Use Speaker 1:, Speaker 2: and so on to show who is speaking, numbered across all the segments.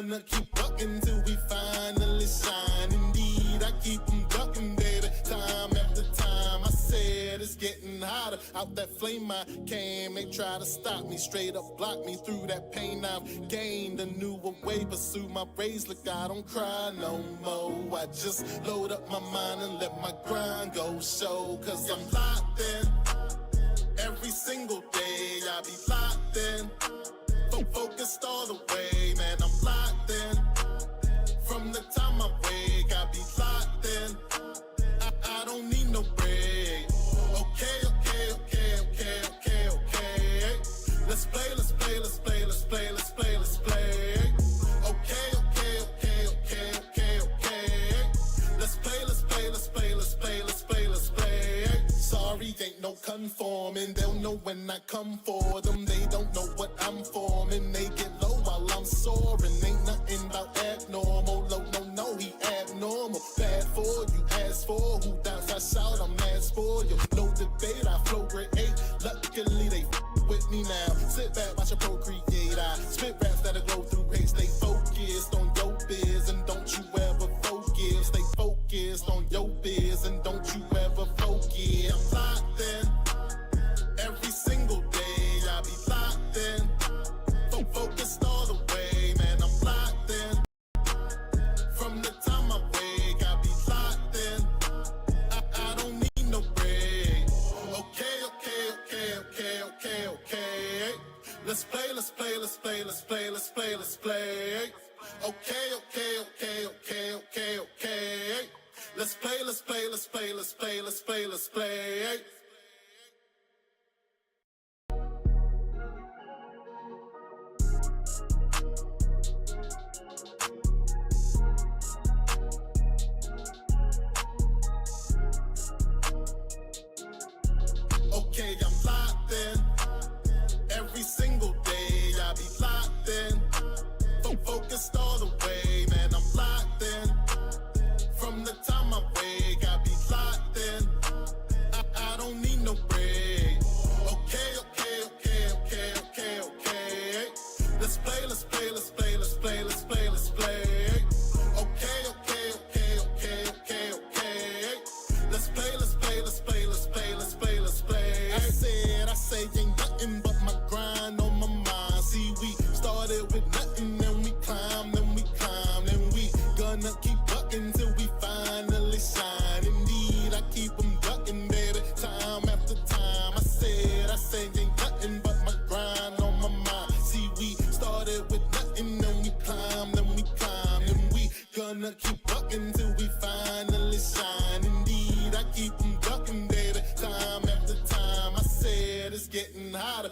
Speaker 1: Gonna keep ducking till we finally shine. Indeed, I keep them ducking, baby. Time after time, I said it's getting hotter. Out that flame I came, they try to stop me. Straight up block me through that pain. I've gained a newer way, pursue my rays. Look, I don't cry no more. I just load up my mind and let my grind go show. Cause I'm locked in. Every single day I be locked in. Focused all the way, man, I'm locked in. From the time I wake, I be locked in. I don't need no break. Okay. Let's play. Okay. Let's play. Sorry, ain't no conforming. They'll know when I come for them. They don't know what I'm forming. They get low while I'm soaring. Ain't nothing about abnormal. Low, no, he abnormal. Bad for you, ask for who doubts I shout. I'm asked for you. No debate, I flow grade 8. Luckily they with me now. Sit back, watch a procreate. I spit raps that'll go through hate. Stay focused on your biz and don't you ever focus. Stay focused on your biz and don't you ever focus. I'm locked in. Every single day I be locked in. Focused all the way, man, I'm locked in. From the time I wake, I be locked in. I don't need no break. Okay. Let's play. Okay. Let's play. Okay, I'm locked in. Every single day I be locked in. Focused all the way, man, I'm locked in. From the time I wake, I be locked in. I don't need no break. Okay. Let's play. I say ain't nothing but my grind on my mind. See, we started with nothing, then we climb, then we gonna keep ducking till we finally shine. Indeed, I keep them ducking, baby, time after time. I say ain't nothing but my grind on my mind. See, we started with nothing, then we climb, then we gonna keep ducking till we finally shine. Indeed, I keep them ducking, baby, time after time. I said it's getting hotter.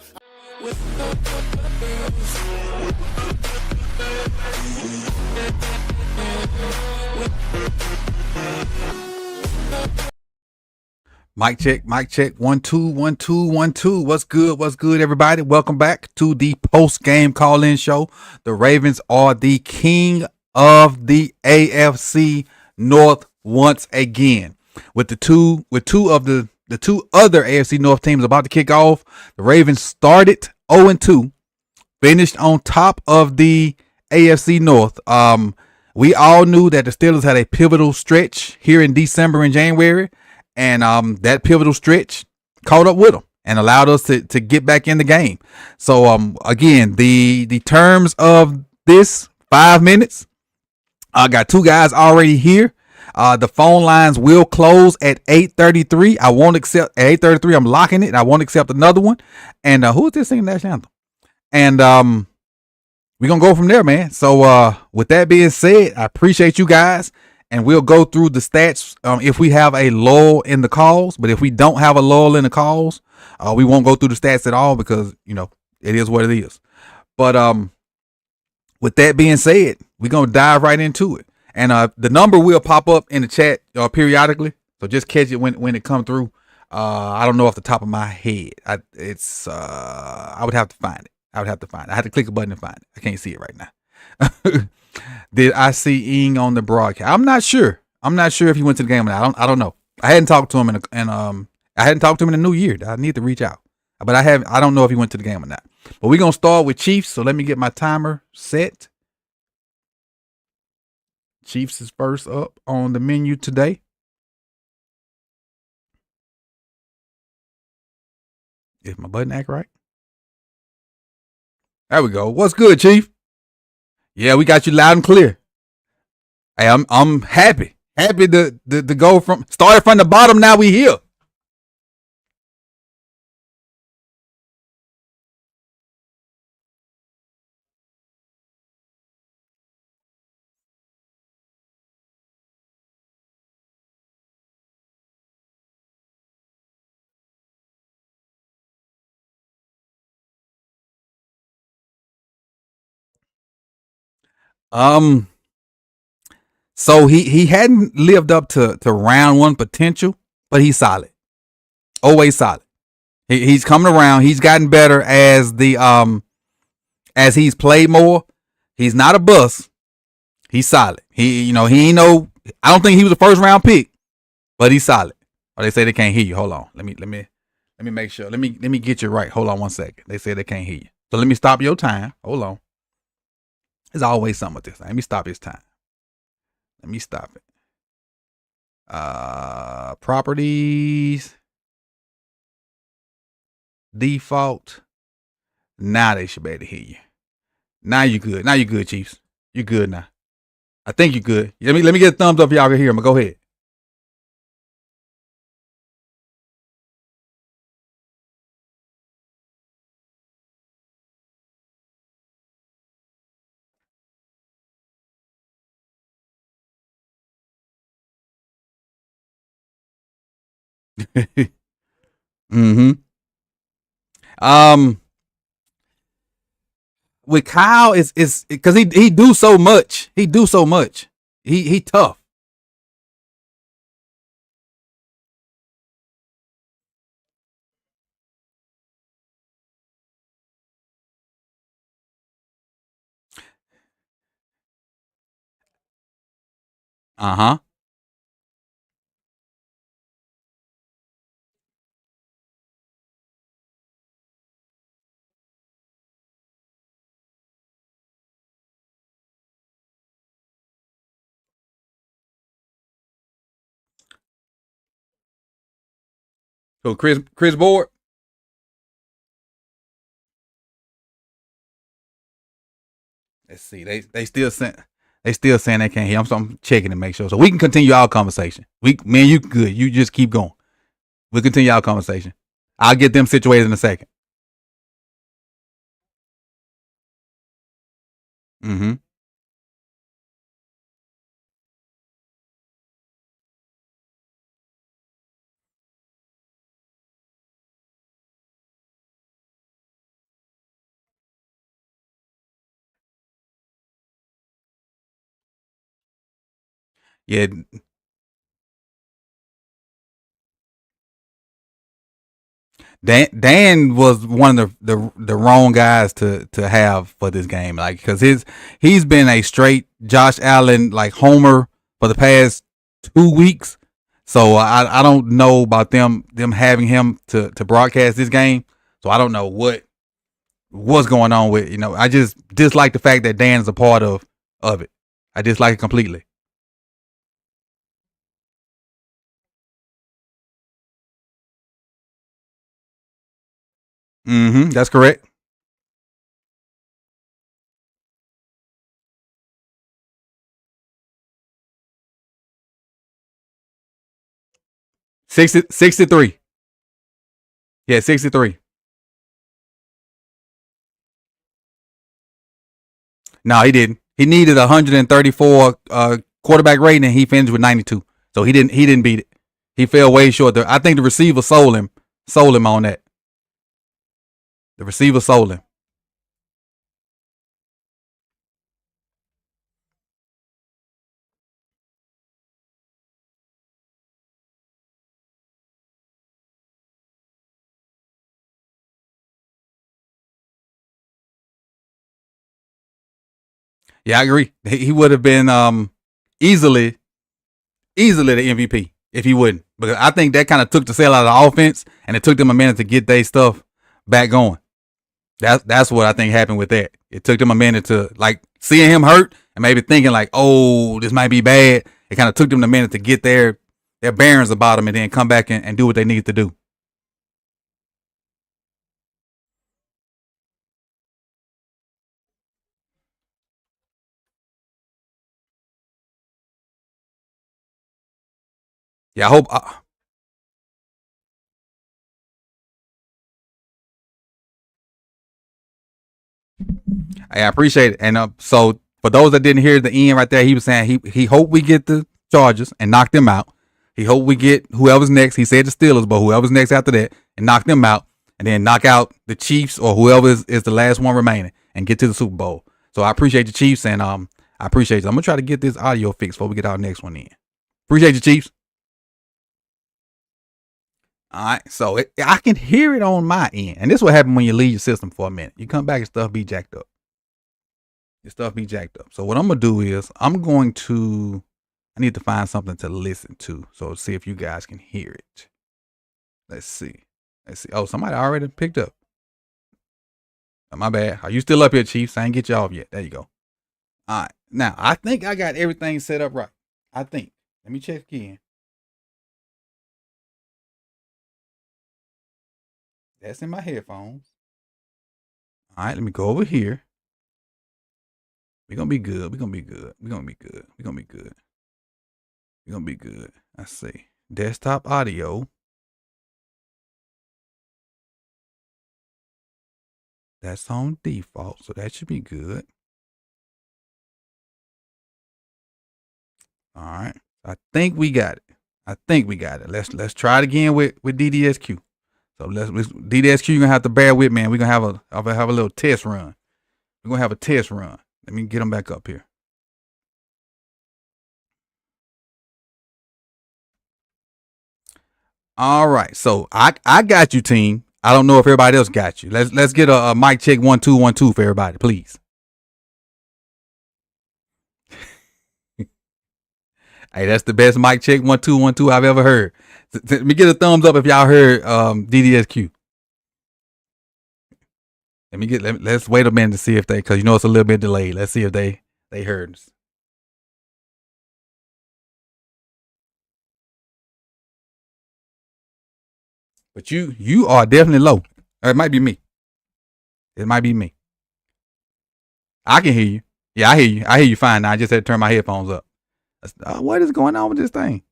Speaker 2: Mic check. 1 2 1 2 1 2. What's good, everybody? Welcome back to the post-game call-in show. The Ravens are the king of the AFC North once again. With two other AFC North teams about to kick off, the Ravens started 0-2, finished on top of the AFC North. We all knew that the Steelers had a pivotal stretch here in December and January. And that pivotal stretch caught up with them and allowed us to get back in the game. So, again, the terms of this 5 minutes, I got two guys already here. The phone lines will close at 8:33. I won't accept at 8:33. I'm locking it. I won't accept another one. And who is this singing national anthem? And we're going to go from there, man. So, with that being said, I appreciate you guys. And we'll go through the stats if we have a lull in the calls. But if we don't have a lull in the calls, we won't go through the stats at all because, it is what it is. But with that being said, we're going to dive right into it. And the number will pop up in the chat periodically. So just catch it when it comes through. I don't know off the top of my head. I would have to find it. I had to click a button and find it. I can't see it right now. Did I see Ing on the broadcast? I'm not sure if he went to the game or not. I don't know. I hadn't talked to him in the new year. I need to reach out, but I don't know if he went to the game or not. But we're gonna start with Chiefs. So let me get my timer set. Chiefs is first up on the menu today. Is my button act right? There we go. What's good, Chief? Yeah, we got you loud and clear. Hey, I'm happy. Happy to go from started from the bottom. Now we here. Um, so he hadn't lived up to round one potential, but he's solid. Always solid. He's coming around. He's gotten better as he's played more. He's not a bust. He's solid. He ain't no. I don't think he was a first round pick, but he's solid. Oh, they say they can't hear you. Hold on. Let me make sure. Let me get you right. Hold on 1 second. They say they can't hear you. So let me stop your time. Hold on. There's always something with this thing. Let me stop his time. Let me stop it. Properties. Default. Now they should be able to hear you. Now you good. Now you good, Chiefs. You good now. I think you good. Let me get a thumbs up if y'all can hear him. Go ahead. Mm-hmm. With Kyle is because he do so much. He do so much. He tough. Uh-huh. So Chris Board. Let's see. They still saying they can't hear. I'm checking to make sure. So we can continue our conversation. Me and you good. You just keep going. We'll continue our conversation. I'll get them situated in a second. Mm-hmm. Yeah, Dan was one of the wrong guys to have for this game, like because he's been a straight Josh Allen like homer for the past 2 weeks. So I don't know about them having him to broadcast this game. So I don't know what's going on with I just dislike the fact that Dan is a part of it. I dislike it completely. Mm-hmm. That's correct. 63. Yeah, 63. No, he didn't. He needed 134 quarterback rating, and he finished with 92. So he didn't beat it. He fell way short. I think the receiver sold him on that. The receiver sold him. Yeah, I agree. He would have been easily the MVP if he wouldn't. Because I think that kind of took the sale out of the offense, and it took them a minute to get their stuff back going. That's what I think happened with that. It took them a minute to like seeing him hurt and maybe thinking like, oh, this might be bad. It kind of took them a minute to get their bearings about them and then come back and do what they need to do. Yeah, I hope. I appreciate it. And so for those that didn't hear the end right there, he was saying he hoped we get the Chargers and knock them out. He hoped we get whoever's next. He said the Steelers, but whoever's next after that and knock them out, and then knock out the Chiefs or whoever is the last one remaining and get to the Super Bowl. So I appreciate the Chiefs, and I appreciate you. I'm gonna try to get this audio fixed before we get our next one in. Appreciate you, Chiefs. All right, so I can hear it on my end, and this is what happens when you leave your system for a minute. You come back and stuff be jacked up. Your stuff be jacked up. So what I'm gonna do is I need to find something to listen to. So see if you guys can hear it. Let's see. Oh, somebody already picked up. Oh, my bad. Are you still up here, Chiefs? I ain't get you off yet. There you go. All right. Now I think I got everything set up right. I think. Let me check again. That's in my headphones. All right, let me go over here. We're gonna be good. We're gonna be good. We're gonna be good. We're gonna be good. We're gonna be good. Let's see. Desktop audio. That's on default, so that should be good. All right. I think we got it. Let's try it again with DDSQ. So let's DDSQ. You're gonna have to bear with me, and we're gonna have a little test run. We're gonna have a test run. Let me get them back up here. All right, so I got you, team. I don't know if everybody else got you. Let's get a mic check 1 2 1 2 for everybody, please. Hey, that's the best mic check 1 2 1 2 I've ever heard. Let me get a thumbs up if y'all heard DDSQ. Let's wait a minute to see if they, because it's a little bit delayed. Let's see if they heard us. But you are definitely low. Or it might be me. It might be me. I can hear you. Yeah, I hear you. I hear you fine now. I just had to turn my headphones up. What is going on with this thing?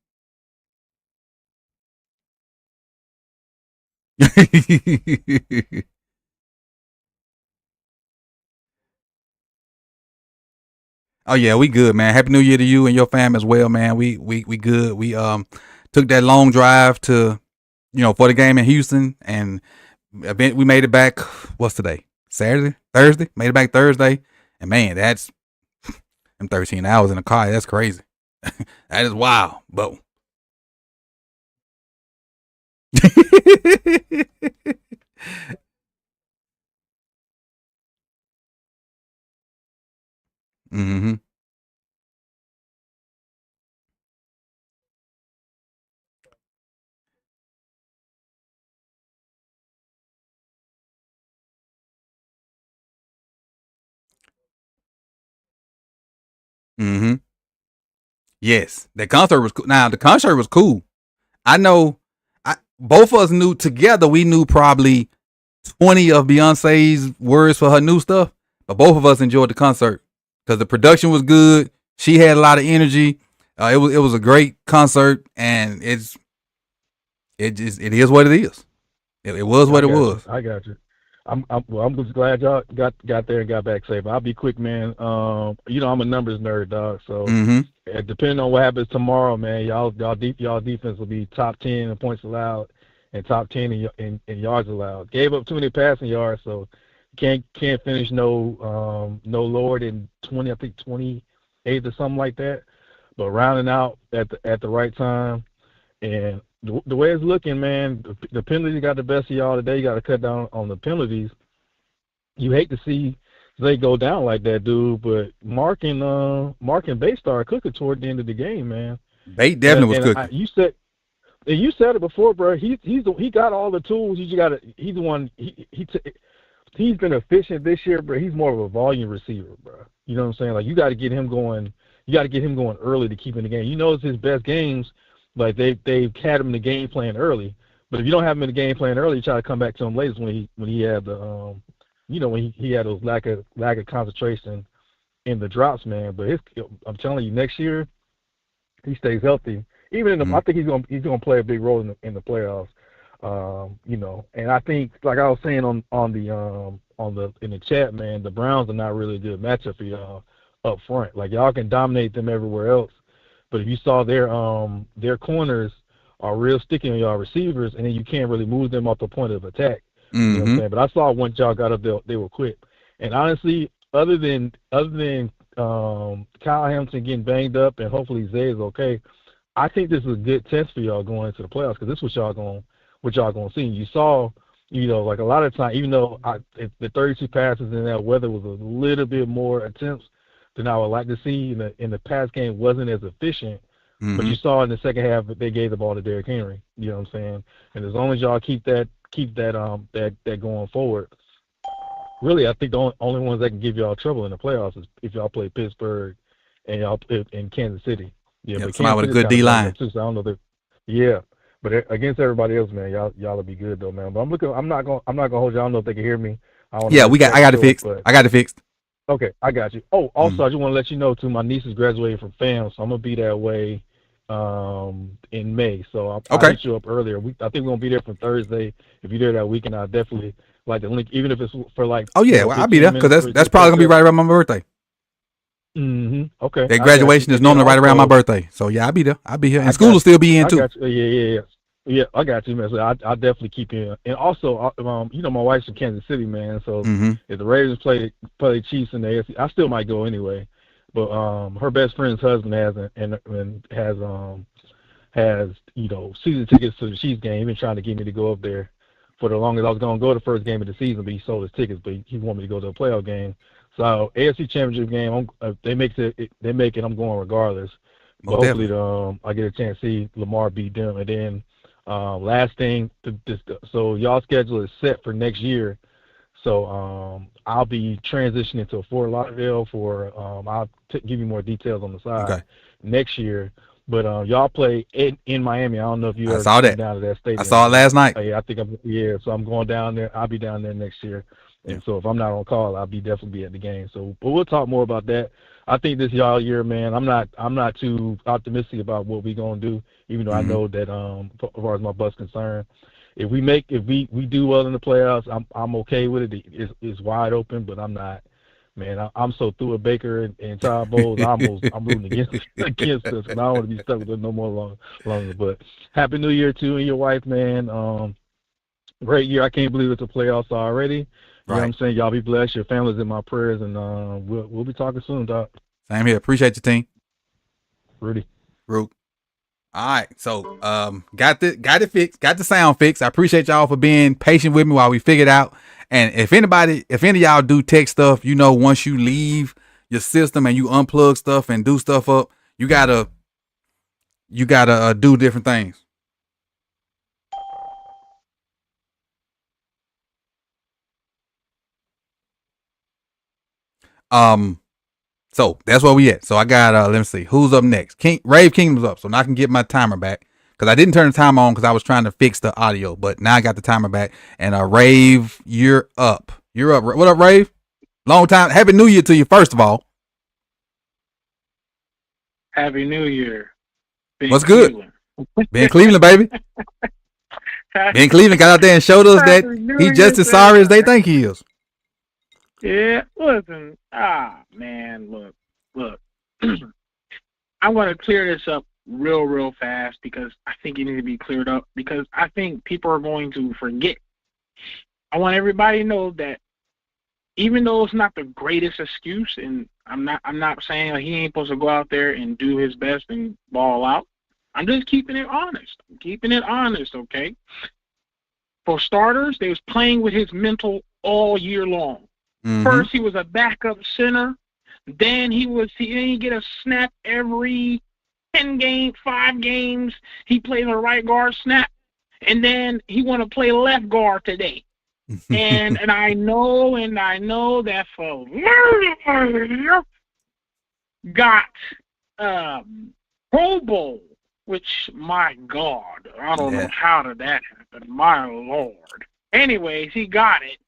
Speaker 2: Oh yeah, we good, man. Happy New Year to you and your fam as well, man. We good. We took that long drive to, for the game in Houston, and we made it back. What's today? Saturday, Thursday. Made it back Thursday, and man, that's them 13 hours in a car. That's crazy. That is wild, but. Mm-hmm. Mm-hmm. Yes, the concert was cool. Now the concert was cool. I know. Both of us knew together. We knew probably 20 of Beyonce's words for her new stuff, but both of us enjoyed the concert because the production was good. She had a lot of energy. It was a great concert, and it is what it is. It was what it was.
Speaker 3: I got you. I'm just glad y'all got there and got back safe. I'll be quick, man. I'm a numbers nerd, dog. So depending on what happens tomorrow, man, y'all defense will be top 10 in points allowed and top 10 in yards allowed. Gave up too many passing yards, so can't finish no lower than 20. I think 28 or something like that. But rounding out at the right time, and the way it's looking, man, the penalties got the best of y'all today. You got to cut down on the penalties. You hate to see they go down like that, dude. But Mark and Bate started cooking toward the end of the game, man.
Speaker 2: Bate definitely was cooking.
Speaker 3: You said it before, bro. He got all the tools. He's the one. he's been efficient this year, but he's more of a volume receiver, bro. You know what I'm saying? Like, you got to get him going. You got to get him going early to keep him in the game. You know, it's his best games. Like, they've had him in the game plan early. But if you don't have him in the game plan early, you try to come back to him later when he had the when he had those lack of concentration in the drops, man. But I'm telling you, next year he stays healthy. Even in the, I think he's gonna play a big role in the playoffs. And I think, like I was saying in the chat, man, the Browns are not really a good matchup for y'all up front. Like, y'all can dominate them everywhere else, but if you saw their corners are real sticky on y'all receivers, and then you can't really move them off the point of attack. You know what I'm saying? But I saw once y'all got up there, they were quick. And honestly, other than Kyle Hamilton getting banged up, and hopefully Zay is okay, I think this is a good test for y'all going into the playoffs, because this is what y'all gonna see. You saw, like a lot of time, even though the 32 passes in that weather was a little bit more attempts than I would like to see, in the pass game wasn't as efficient. But you saw in the second half that they gave the ball to Derrick Henry. You know what I'm saying? And as long as y'all keep that going forward, really, I think the only ones that can give y'all trouble in the playoffs is if y'all play Pittsburgh and y'all in Kansas City. Yeah, but
Speaker 2: somebody with a good D line.
Speaker 3: So I don't know but against everybody else, man, y'all will be good though, man. But I'm not gonna hold you. I don't know if they can hear me.
Speaker 2: I got it fixed. I got it fixed.
Speaker 3: Okay, I got you. Oh, also, I just want to let you know too, my niece is graduating from FAM, so I'm gonna be that way in May. So I'll hit you up earlier. I think we're gonna be there from Thursday. If you're there that weekend, I'll definitely like the link, even if it's for like.
Speaker 2: Oh yeah, I'll be there because that's probably gonna be right around my birthday.
Speaker 3: Okay.
Speaker 2: That graduation is normally right around my birthday, so yeah, I'll be there. I'll be here, and school will still be in too.
Speaker 3: Yeah, I got you, man. So I'll definitely keep you in. And also, my wife's from Kansas City, man. So if the Ravens play the Chiefs in the AFC, I still might go anyway. But her best friend's husband has season tickets to the Chiefs game. He's been trying to get me to go up there for the longest. I was gonna go to the first game of the season, but he sold his tickets. But he wanted me to go to a playoff game. So AFC Championship game, they make it. I'm going regardless. But hopefully, I get a chance to see Lamar beat them. And then last thing, so y'all schedule is set for next year. So I'll be transitioning to Fort Lauderdale for I'll give you more details on the side next year. But y'all play in Miami. I don't know if you ever been down to that stadium.
Speaker 2: I saw it last night.
Speaker 3: I think so I'm going down there. I'll be down there next year. And so if I'm not on call, I'll definitely be at the game. So, but we'll talk more about that. I think this y'all year, man. I'm not too optimistic about what we're gonna do, even though I know that as far as my bus concerned, if we do well in the playoffs, I'm okay with it. It's wide open, but I'm not, man. I'm so through with Baker and Todd Bowles. I'm rooting against us, and I don't want to be stuck with it no more longer. But Happy New Year to you and your wife, man. Great year. I can't believe it's the playoffs already. You know what I'm saying? Y'all be blessed. Your family's in my prayers, and we'll be talking soon, Doc.
Speaker 2: Same here. Appreciate your team.
Speaker 3: Rudy.
Speaker 2: Root. All right. So got it fixed. Got the sound fixed. I appreciate y'all for being patient with me while we figured out. And if any of y'all do tech stuff, once you leave your system and you unplug stuff and do stuff up, you gotta do different things. So that's where we at. So I got let me see who's up next. Rave Kingdom's up, so now I can get my timer back because I didn't turn the timer on because I was trying to fix the audio, but now I got the timer back. And Rave, you're up. What up, Rave? Long time. Happy New Year to you, first of all.
Speaker 4: Happy New Year.
Speaker 2: What's good? Ben Cleveland, baby. Ben Cleveland got out there and showed us that he's just as sorry as they think he is.
Speaker 4: Yeah, listen. Man, look. I'm going to clear this up real fast because I think it needs to be cleared up because I think people are going to forget. I want everybody to know that even though it's not the greatest excuse, and I'm not saying he ain't supposed to go out there and do his best and ball out. I'm just keeping it honest. Okay? For starters, they was playing with his mental all year long. First, he was a backup center. Then he didn't get a snap every 5 games. He played a right guard snap. And then he want to play left guard today. and I know that for got Pro Bowl, which, my God, I don't know how did that happen. My Lord. Anyways, he got it.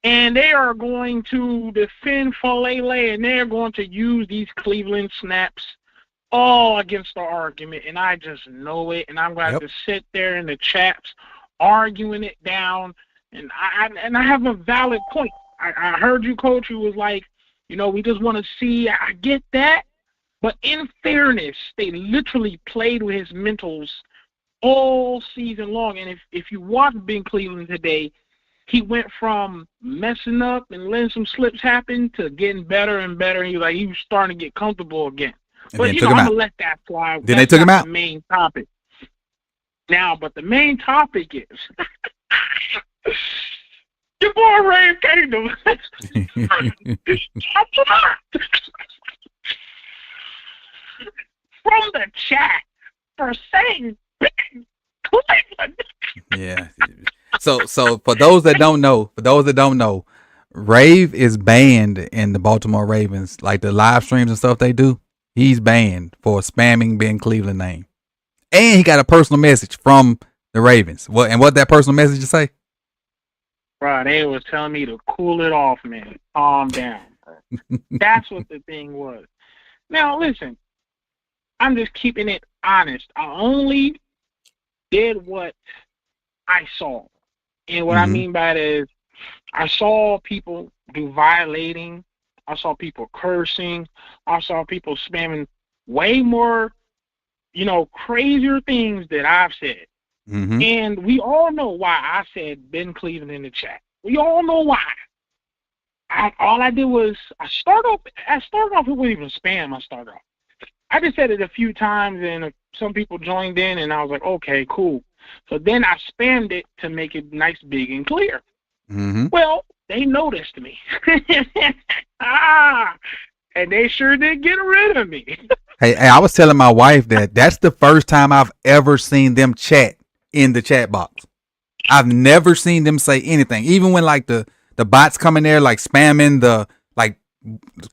Speaker 4: And they are going to defend Falele, and they're going to use these Cleveland snaps all against the argument. And I just know it. And I'm going to have to sit there in the chats arguing it down. And I have a valid point. I heard you, Coach. You was like, we just want to see. I get that. But in fairness, they literally played with his mentals all season long. And if you watch Ben Cleveland today, he went from messing up and letting some slips happen to getting better and better. He was starting to get comfortable again.
Speaker 2: And
Speaker 4: but, I'm going to let that fly.
Speaker 2: Then they took him out.
Speaker 4: The main topic. Now, but the main topic is your boy Ray Kingdom. From the chat for saying Cleveland.
Speaker 2: Yeah. So for those that don't know, Rave is banned in the Baltimore Ravens. Like the live streams and stuff they do, he's banned for spamming Ben Cleveland name. And he got a personal message from the Ravens. What that personal message to say?
Speaker 4: Bro, they was telling me to cool it off, man. Calm down, bro. That's what the thing was. Now, listen, I'm just keeping it honest. I only did what I saw. And what I mean by that is I saw people do violating. I saw people cursing. I saw people spamming way more, crazier things that I've said. Mm-hmm. And we all know why I said Ben Cleveland in the chat. We all know why. All I did was I started off, it wasn't even spam. I just said it a few times, and some people joined in, and I was like, okay, cool. So then I spammed it to make it nice, big, and clear. Mm-hmm. Well, they noticed me. And they sure did get rid of me.
Speaker 2: Hey, I was telling my wife that's the first time I've ever seen them chat in the chat box. I've never seen them say anything. Even when like the bots come in there like spamming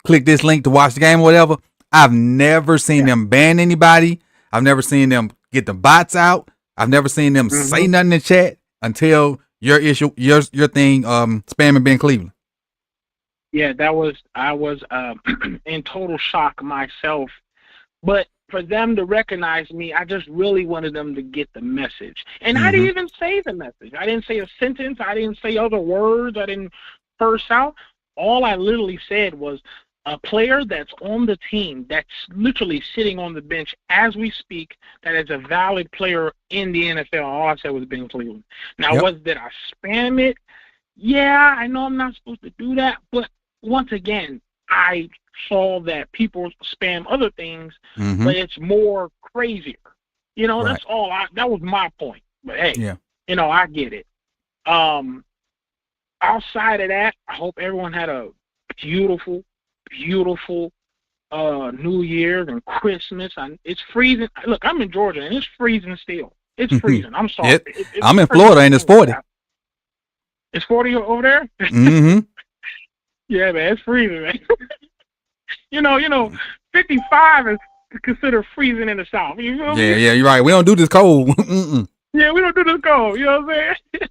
Speaker 2: click this link to watch the game or whatever. I've never seen them ban anybody. I've never seen them get the bots out. I've never seen them say nothing in chat until your thing, spamming Ben Cleveland.
Speaker 4: Yeah, I was in total shock myself. But for them to recognize me, I just really wanted them to get the message. And I didn't even say the message. I didn't say a sentence. I didn't say other words. I didn't curse out. All I literally said was, a player that's on the team, that's literally sitting on the bench as we speak, that is a valid player in the NFL. All I said was Ben Cleveland. Now, did I spam it? Yeah, I know I'm not supposed to do that. But once again, I saw that people spam other things, but it's more crazier. That's all. That was my point. But, hey, I get it. Outside of that, I hope everyone had a beautiful New Year's and Christmas. It's freezing. Look, I'm in Georgia, and it's freezing still. It's freezing. I'm sorry.
Speaker 2: I'm in Florida, and it's 40.
Speaker 4: It's 40 over there?
Speaker 2: Mm-hmm.
Speaker 4: Yeah, man, it's freezing, man. 55 is considered freezing in the South. You know what I mean?
Speaker 2: Yeah, you're right. We don't do this cold.
Speaker 4: Yeah, we don't do this cold. You know what I'm saying?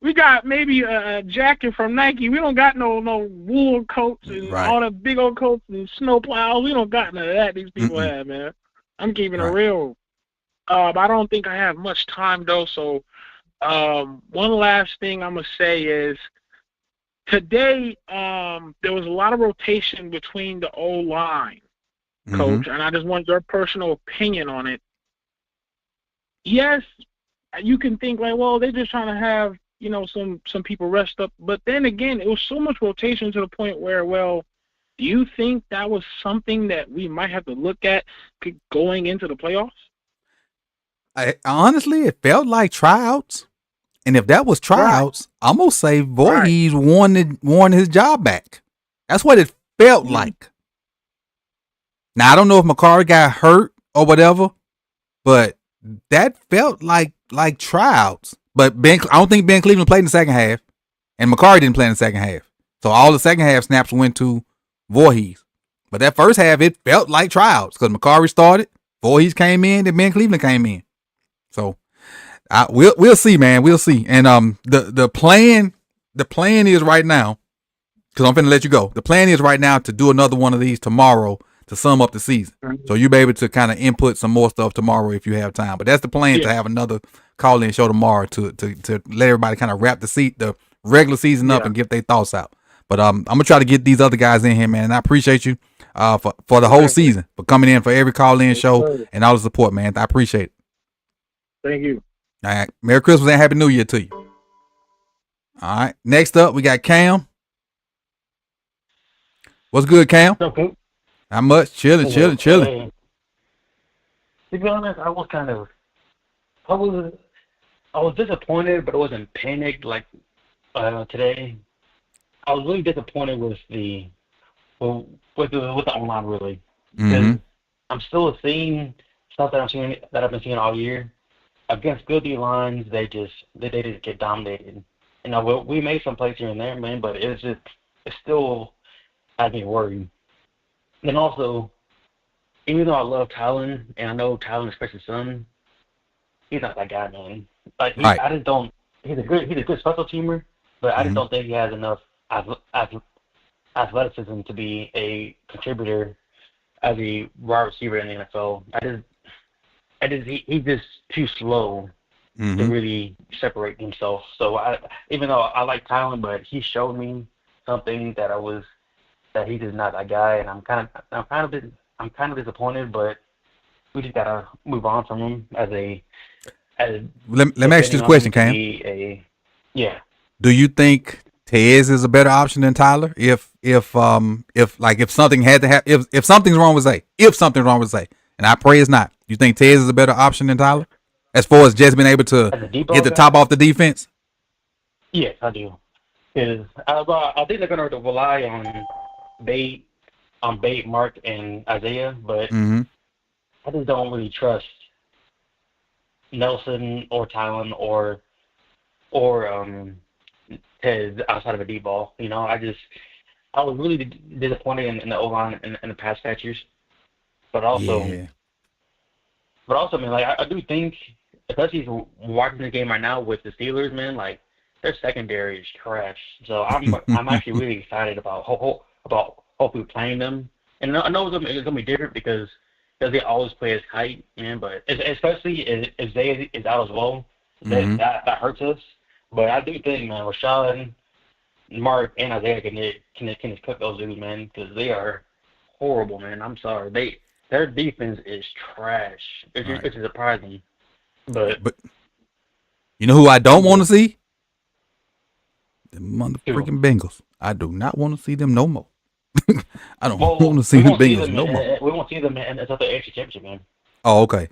Speaker 4: We got maybe a jacket from Nike. We don't got no wool coats and all the big old coats and snow plows. We don't got none of that these people have, man. I'm keeping it real. I don't think I have much time, though. So one last thing I'm going to say is today there was a lot of rotation between the O-line, Coach, and I just want your personal opinion on it. Yes, you can think like, well, they're just trying to have, some people rest up. But then again, it was so much rotation to the point where, well, do you think that was something that we might have to look at going into the playoffs?
Speaker 2: Honestly, it felt like tryouts. And if that was tryouts, I'm going to say Voorhees won his job back. That's what it felt like. Now, I don't know if McCarr got hurt or whatever, but that felt like tryouts. But I don't think Ben Cleveland played in the second half. and McCarry didn't play in the second half. So all the second half snaps went to Voorhees. But that first half, it felt like tryouts because McCarry started, Voorhees came in, then Ben Cleveland came in. So we'll see, man. We'll see. And the plan is right now, because I'm finna let you go. The plan is right now to do another one of these tomorrow to sum up the season. So you'll be able to kind of input some more stuff tomorrow if you have time. But that's the plan, to have another call-in show tomorrow to let everybody kind of wrap the regular season up and get their thoughts out. But I'm gonna try to get these other guys in here, man. And I appreciate you for the whole season, for coming in for every call-in show and all the support, man. I appreciate it.
Speaker 4: Thank you.
Speaker 2: All right. Merry Christmas and Happy New Year to you. All right. Next up, we got Cam. What's good, Cam?
Speaker 5: Okay.
Speaker 2: Not much. Chilling.
Speaker 5: To be honest, I was disappointed, but I wasn't panicked like today. I was really disappointed with the online, really, because I'm still seeing stuff that I've been seeing all year against good D lines. They just get dominated. You know, we made some plays here and there, man, but it still had me worried. Then also, even though I love Talon and I know Talon is Chris's son, he's not that guy, man. Like I just don't. He's a good special teamer, but I just don't think he has enough athleticism to be a contributor as a wide receiver in the NFL. He's just too slow to really separate himself. So even though I like Talon, but he showed me something that he's just not that guy, and I'm kind of disappointed, but we just gotta move on from him let me
Speaker 2: ask you this question, Cam. Do you think Tez is a better option than Tyler? If something had to happen, if something's wrong with Zay, and I pray it's not, you think Tez is a better option than Tyler as far as just being able to get the top off the defense?
Speaker 5: Yes, I do. Because I think they're gonna rely on Bate, Mark, and Isaiah, but I just don't really trust Nelson or Talon or Ted outside of a deep ball. You know, I was really disappointed in the O-line and the pass catchers, but also, man, like I do think, especially watching the game right now with the Steelers, man, like their secondary is trash. So I'm actually really excited about hopefully playing them. And I know it's gonna be different because they always play as tight, man. But especially if Zay is out as well, that hurts us. But I do think, man, Rashad, Mark, and Isaiah can just cook those dudes, man, because they are horrible, man. I'm sorry, their defense is trash. It's surprising. But
Speaker 2: you know who I don't want to see? The motherfucking Bengals. I do not want to see them no more. I don't want to see the Bengals no more.
Speaker 5: We won't see them until the AFC Championship game.
Speaker 2: Oh, okay.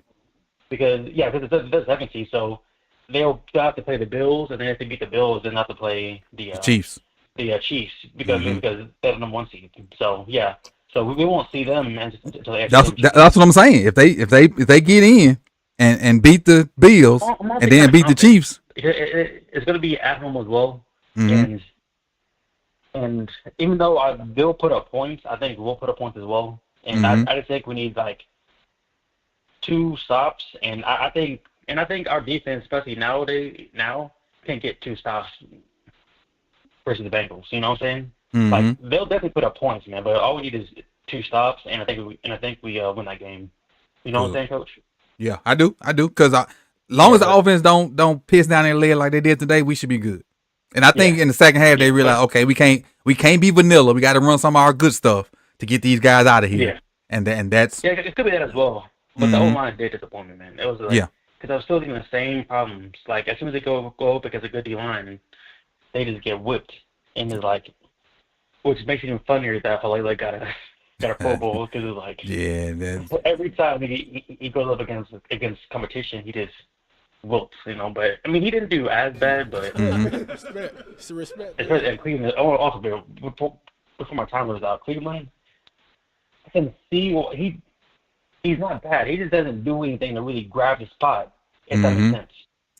Speaker 5: Because it's 7 seed, so they'll have to play the Bills, and then if they beat the Bills, then have to play the
Speaker 2: Chiefs.
Speaker 5: The Chiefs because they're the number 1 seed. So yeah, so we won't see them until the AFC Championship.
Speaker 2: That's what I'm saying. If they get in and beat the Bills and then beat the Chiefs,
Speaker 5: it's going to be at home as well. And even though they'll put up points, I think we'll put up points as well. And I just think we need like 2 stops. And I think our defense, especially now, can get 2 stops versus the Bengals. You know what I'm saying? Like they'll definitely put up points, man. But all we need is 2 stops, and I think we win that game. You know what I'm saying, Coach? Yeah,
Speaker 2: I do. Because long as the offense don't piss down their leg like they did today, we should be good. And I think in the second half they realized, okay, we can't be vanilla. We got to run some of our good stuff to get these guys out of here. Yeah. And that's
Speaker 5: it could be that as well. But the O-line did disappoint me, man. It was like because I was still seeing the same problems. Like as soon as they go up against a good D line, they just get whipped, and it's like, which makes it even funnier that Falele got a Pro Bowl because it's like every time he goes up against competition, he just whoops, you know. But I mean, he didn't do as bad, but respect. And Cleveland also before my time was Cleveland. I can see he's not bad. He just doesn't do anything to really grab his spot. If that makes sense.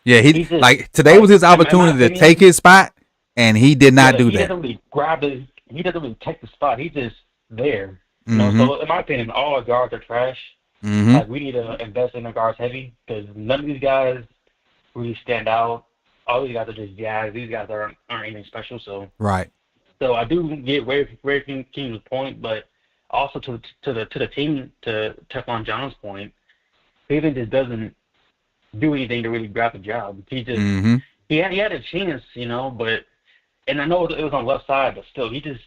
Speaker 2: Yeah, he just, like today was his opportunity to take his spot, and he did not do
Speaker 5: he
Speaker 2: that.
Speaker 5: Doesn't really grab it. He doesn't really take the spot. He's just there.
Speaker 2: Mm-hmm.
Speaker 5: So in my opinion, all our guards are trash.
Speaker 2: Mm-hmm.
Speaker 5: Like we need to invest in the guards heavy because none of these guys really stand out. All these guys are just jazz. These guys aren't anything special. So
Speaker 2: Right.
Speaker 5: So I do get Ray King's point, but also to the team, to Teflon John's point, Cleveland just doesn't do anything to really grab the job. He just he had a chance, but and I know it was on the left side, but still he just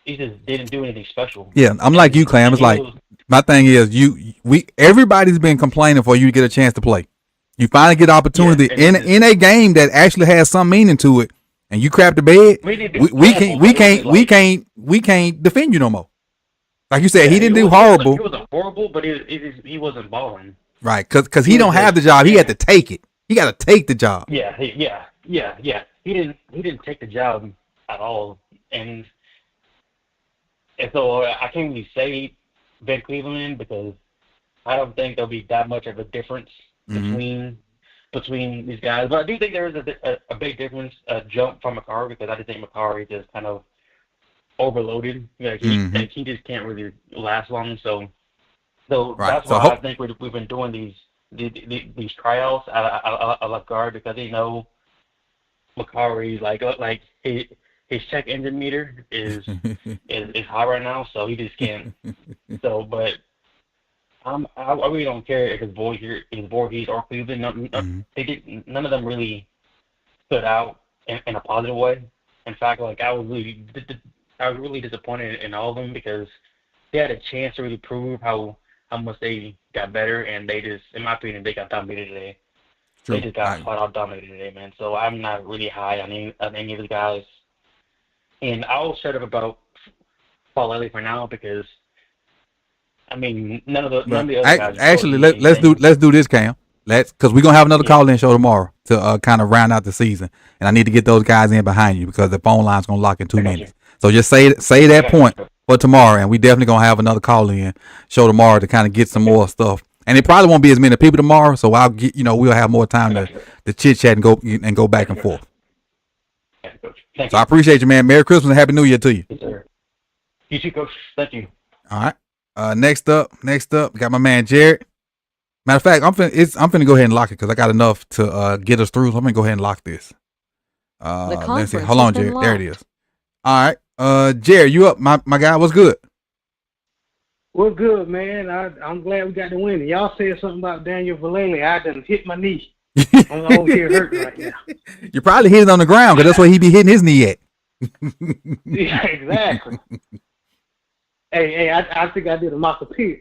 Speaker 5: didn't do anything special.
Speaker 2: Yeah, I'm like you, Clam. It's like my thing is everybody's been complaining for you to get a chance to play. You finally get an opportunity in a game that actually has some meaning to it, and you crap the bed. We can't defend you no more. Like you said, he didn't do horrible.
Speaker 5: He wasn't horrible, but he wasn't balling.
Speaker 2: Right, because he don't have the job. He had to take it. He got to take the job.
Speaker 5: Yeah. He didn't take the job at all, and so I can't really say Ben Cleveland because I don't think there'll be that much of a difference between these guys. But I do think there is a big difference, a jump from Makari, because I just think Makari just kind of overloaded. He just can't really last long. So that's why I think we've been doing these tryouts at left guard, because they know Makari's like his check engine meter is high right now, so he just can't. But I really don't care if it's Voorhees or Cleveland. None of them really stood out in a positive way. In fact, like I was really disappointed in all of them because they had a chance to really prove how much they got better, and they just, in my opinion, they got dominated today. True. They just got flat out dominated today, man. So I'm not really high on any of the guys. And I'll shut up about Paul Lely for now because, I mean, none of the other guys.
Speaker 2: Actually, let's do this, Cam. Because we're gonna have another call-in show tomorrow to kind of round out the season, and I need to get those guys in behind you because the phone line's gonna lock in 2 minutes. So just say that point for tomorrow, and we definitely gonna have another call-in show tomorrow to kind of get some more stuff. And it probably won't be as many people tomorrow, so I'll get we'll have more time to chit chat and go back and forth. So I appreciate you, man. Merry Christmas and Happy New Year to you.
Speaker 5: Yes, sir. You too, Coach. Thank you.
Speaker 2: All right. Next up, got my man Jared. Matter of fact, I'm finna go ahead and lock it because I got enough to get us through. So I'm gonna go ahead and lock this. Let's see. Hold on, Jared. There it is. All right. Jared, you up, my guy? What's good?
Speaker 6: What's good, man? I'm glad we got the win. Y'all said something about Daniel Vallely. I done hit my knee. I'm over here hurting right now.
Speaker 2: You probably hit it on the ground because that's where he be hitting his knee at.
Speaker 6: Yeah, exactly. Hey, I think I did a Michael Pierce.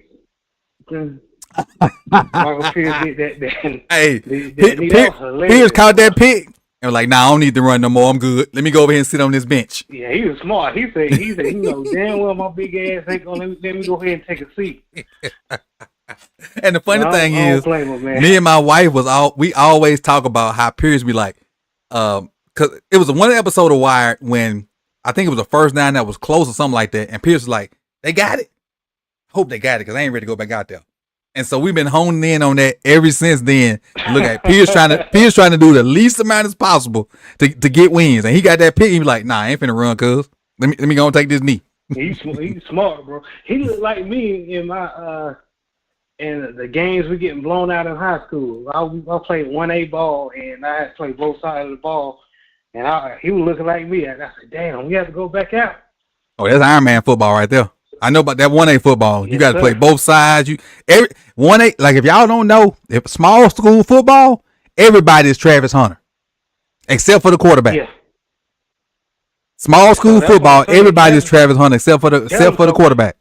Speaker 6: Michael Pierce did that.
Speaker 2: Hey, Pierce caught that pick and was like, "Nah, I don't need to run no more. I'm good. Let me go over here and sit on this bench."
Speaker 6: Yeah, he was smart. He said, damn well my big ass ain't gonna let me go ahead and take a seat.
Speaker 2: And the funny thing is, me and my wife we always talk about how Pierce be like, because it was one episode of Wired when I think it was the first down that was close or something like that, and Pierce was like, "They got it. Hope they got it because I ain't ready to go back out there." And so we've been honing in on that ever since then. Look at Pierce trying to do the least amount as possible to get wins, and he got that pick. He was like, "Nah, I ain't finna run, cuz let me go and take this knee."
Speaker 6: He's smart, bro. He looked like me in my in the games we getting blown out in high school. I played 1A ball, and I had to play both sides of the ball, and he was looking like me. And I said, "Damn, we have to go back out."
Speaker 2: Oh, that's Iron Man football right there. I know about that 1A football. You got to play both sides. 1A, like if y'all don't know, if small school football, everybody is Travis Hunter, except for the quarterback. Yeah. Small school football, everybody is Travis Hunter except for the quarterback.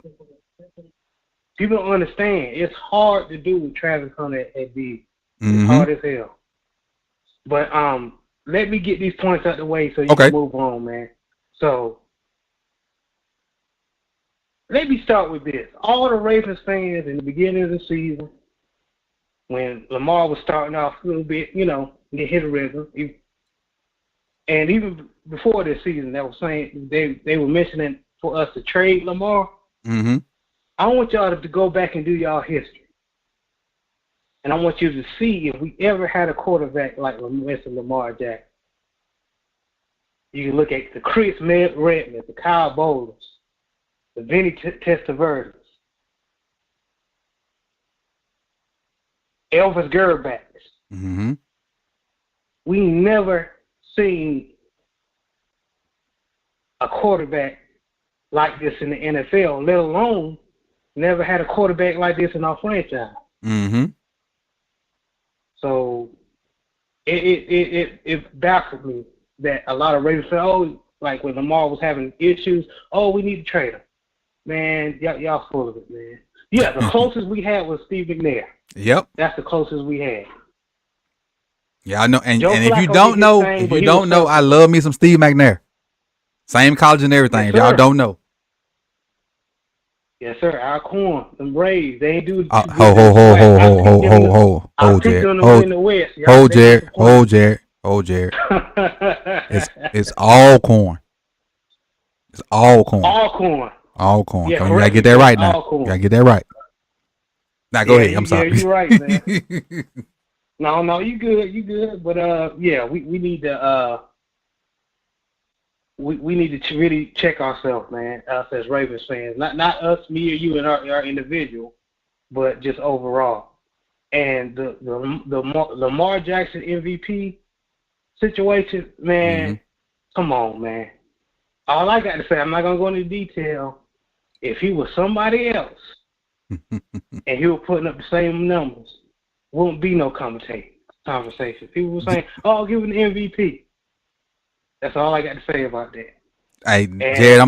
Speaker 6: People don't understand. It's hard to do with Travis Hunter at B. It's hard as hell. But let me get these points out the way so you can move on, man. So let me start with this. All the Ravens fans in the beginning of the season, when Lamar was starting off a little bit, get hit a rhythm, and even before this season, they were saying they were mentioning for us to trade Lamar.
Speaker 2: Mm-hmm.
Speaker 6: I want y'all to go back and do y'all history, and I want you to see if we ever had a quarterback like Mr. Lamar Jackson. You can look at the Chris Redmond, the Kyle Bowlers, the Vinny Testaverdis, Elvis Gerbacks.
Speaker 2: Mm-hmm.
Speaker 6: We never seen a quarterback like this in the NFL, let alone never had a quarterback like this in our franchise.
Speaker 2: Mm-hmm.
Speaker 6: So it baffled me that a lot of Ravens say, oh, like when Lamar was having issues, oh, we need to trade him. Man, y'all full of it, man. Yeah, the closest we had was Steve McNair.
Speaker 2: Yep.
Speaker 6: That's the closest we had.
Speaker 2: Yeah, I know. And if you
Speaker 6: Flacco
Speaker 2: don't know, I love me some Steve McNair. Same college and everything.
Speaker 6: Yes,
Speaker 2: Y'all don't know.
Speaker 6: Yes, sir. Alcorn, them Braves, they ain't do.
Speaker 2: Ho, Jared. It's all corn. It's all corn.
Speaker 6: All corn.
Speaker 2: All corn.
Speaker 6: Yeah,
Speaker 2: you gotta get that right now. You gotta get that right. Now go ahead. I'm sorry.
Speaker 6: Yeah, you're right, man. No, you good. But yeah, we need to we need to really check ourselves, man. Us as Ravens fans, not us, me or you, and our individual, but just overall. And the Lamar Jackson MVP situation, man. Come on, man. All I got to say, I'm not gonna go into detail. If he was somebody else and he was putting up the same numbers, wouldn't be no conversation. People were saying, "Oh, I'll give him the MVP." That's all I got to say about that.
Speaker 2: Hey, Jared,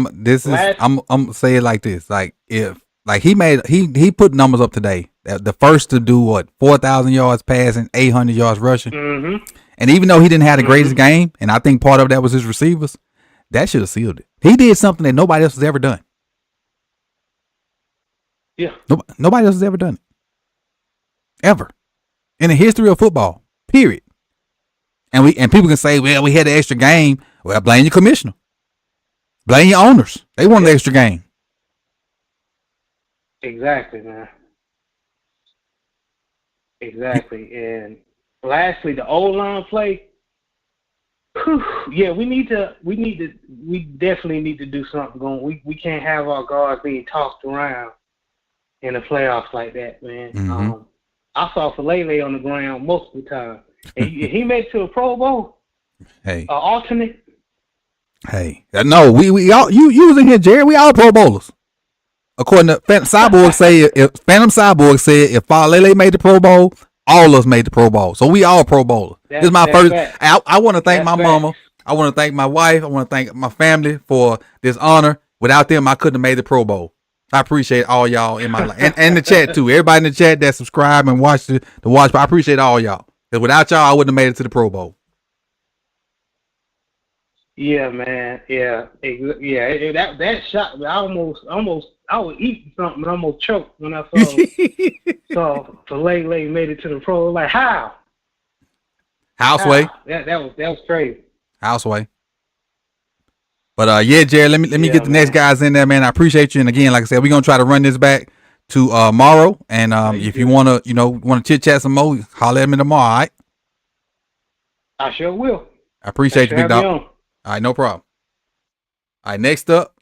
Speaker 2: I'm gonna say it like this: like if he put numbers up today. The first to do 4,000 yards passing, 800 yards rushing, and even though he didn't have the greatest game, and I think part of that was his receivers, that should have sealed it. He did something that nobody else has ever done.
Speaker 6: Yeah,
Speaker 2: nobody else has ever done it, ever, in the history of football. Period. And people can say, well, we had an extra game. Well, blame your commissioner. Blame your owners. They won the extra game.
Speaker 6: Exactly, man. Exactly. And lastly, the O-line play. Whew, yeah, we definitely need to do something going. We can't have our guards being tossed around in the playoffs like that, man. I saw Falele on the ground multiple times. And he made it to a Pro Bowl.
Speaker 2: Hey,
Speaker 6: alternate.
Speaker 2: Hey, no, we all you was in here, Jerry. We all Pro Bowlers. According to Phantom Cyborg said if Falele made the Pro Bowl, all of us made the Pro Bowl. So we all Pro Bowlers. This is my first. I want to thank my mama. I want to thank my wife. I want to thank my family for this honor. Without them, I couldn't have made the Pro Bowl. I appreciate all y'all in my life, and the chat too. Everybody in the chat that subscribe and watch the watch. I appreciate all y'all. Because without y'all, I wouldn't have made it to the Pro Bowl.
Speaker 6: Yeah, man. Yeah. That shot, I was eating something and almost choked when I saw Falele made it to the Pro. Like, how?
Speaker 2: Houseway.
Speaker 6: That was crazy.
Speaker 2: Houseway. But yeah, Jared, let me get the next guys in there, man. I appreciate you. And again, like I said, we're gonna try to run this back to Morrow. And if you wanna chit chat some more, holler at me tomorrow, all right?
Speaker 6: I sure will.
Speaker 2: I appreciate you, big dog. All right, no problem. All right, next up,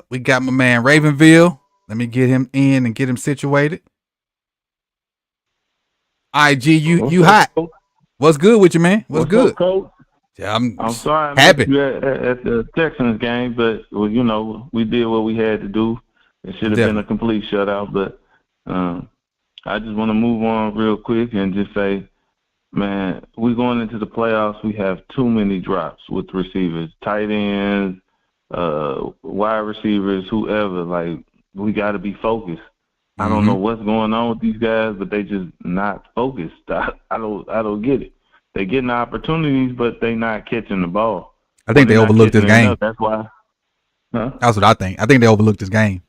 Speaker 2: we got my man Ravenville. Let me get him in and get him situated. All right, G, you hot. Coach? What's good with you, man? What's good?
Speaker 7: Up, Coach?
Speaker 2: Yeah, I'm
Speaker 7: sorry
Speaker 2: happy.
Speaker 7: At the Texans game, but we did what we had to do. It should have been a complete shutout, but I just want to move on real quick and just say, man, we're going into the playoffs. We have too many drops with receivers, tight ends, wide receivers, whoever. Like, we got to be focused. I don't know what's going on with these guys, but they just not focused. I don't get it. They getting the opportunities, but they not catching the ball.
Speaker 2: I think they overlooked this game.
Speaker 7: That's why. Huh?
Speaker 2: That's what I think. I think they overlooked this game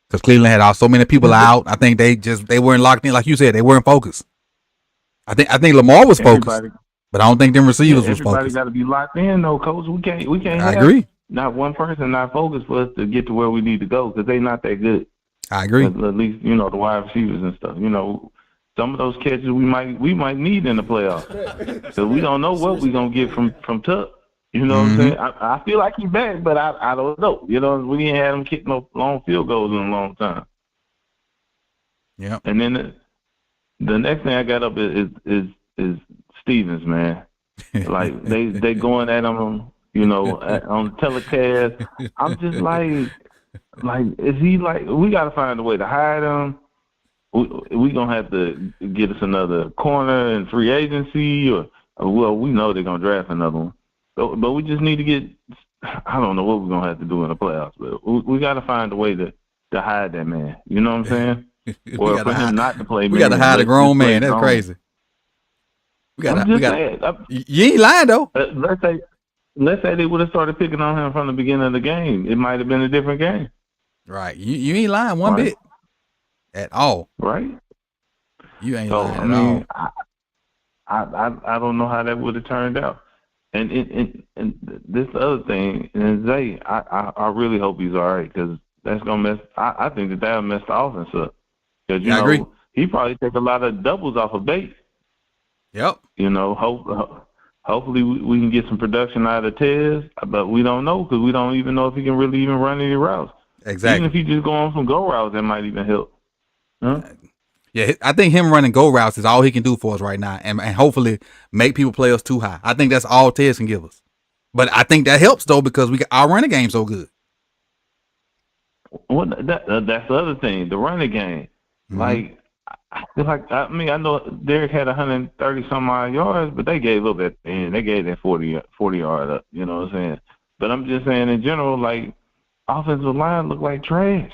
Speaker 2: because Cleveland had so many people out. I think they weren't locked in, like you said. They weren't focused. I think Lamar was focused, but I don't think them receivers was focused.
Speaker 7: Everybody got to be locked in, though, Coach. We can't.
Speaker 2: I agree.
Speaker 7: Not one person not focused for us to get to where we need to go because they not that good.
Speaker 2: I agree.
Speaker 7: At least the wide receivers and stuff. Some of those catches we might need in the playoffs. So we don't know what we're gonna get from Tuck. You know what I'm saying? I feel like he's back, but I don't know. You know, we ain't had him kick no long field goals in a long time.
Speaker 2: Yeah.
Speaker 7: And then the next thing I got up is Stevens, man. Like they going at him, you know, on the telecast. I'm just like, is he like? We got to find a way to hide him. We gonna have to get us another corner in free agency, or well, we know they're gonna draft another one. But we just need to get. I don't know what we're gonna have to do in the playoffs, but we got to find a way to hide that man. You know what I'm saying? Or for him not to play.
Speaker 2: We got to hide a grown man. That's crazy. We got. You ain't lying though.
Speaker 7: Let's say they would have started picking on him from the beginning of the game. It might have been a different game.
Speaker 2: Right. You ain't lying one bit at all.
Speaker 7: Right.
Speaker 2: You ain't lying at all.
Speaker 7: I don't know how that would have turned out. And this other thing, and Zay, I really hope he's all right, because that's gonna mess. I think that'll mess the offense up. Because
Speaker 2: I agree.
Speaker 7: He probably take a lot of doubles off of Bates.
Speaker 2: Yep.
Speaker 7: You know, hopefully we can get some production out of Tez, but we don't know, because we don't even know if he can really even run any routes.
Speaker 2: Exactly.
Speaker 7: Even if he just go on some go routes, that might even help. Huh?
Speaker 2: Yeah, I think him running go routes is all he can do for us right now, and hopefully make people play us too high. I think that's all Tez can give us. But I think that helps though, because our running game so good.
Speaker 7: Well, that's the other thing, the running game. Like, I mean, I know Derek had 130 some odd yards, but they gave up at the end. They gave that 40 yard up. You know what I'm saying? But I'm just saying in general, like, offensive line look like trash.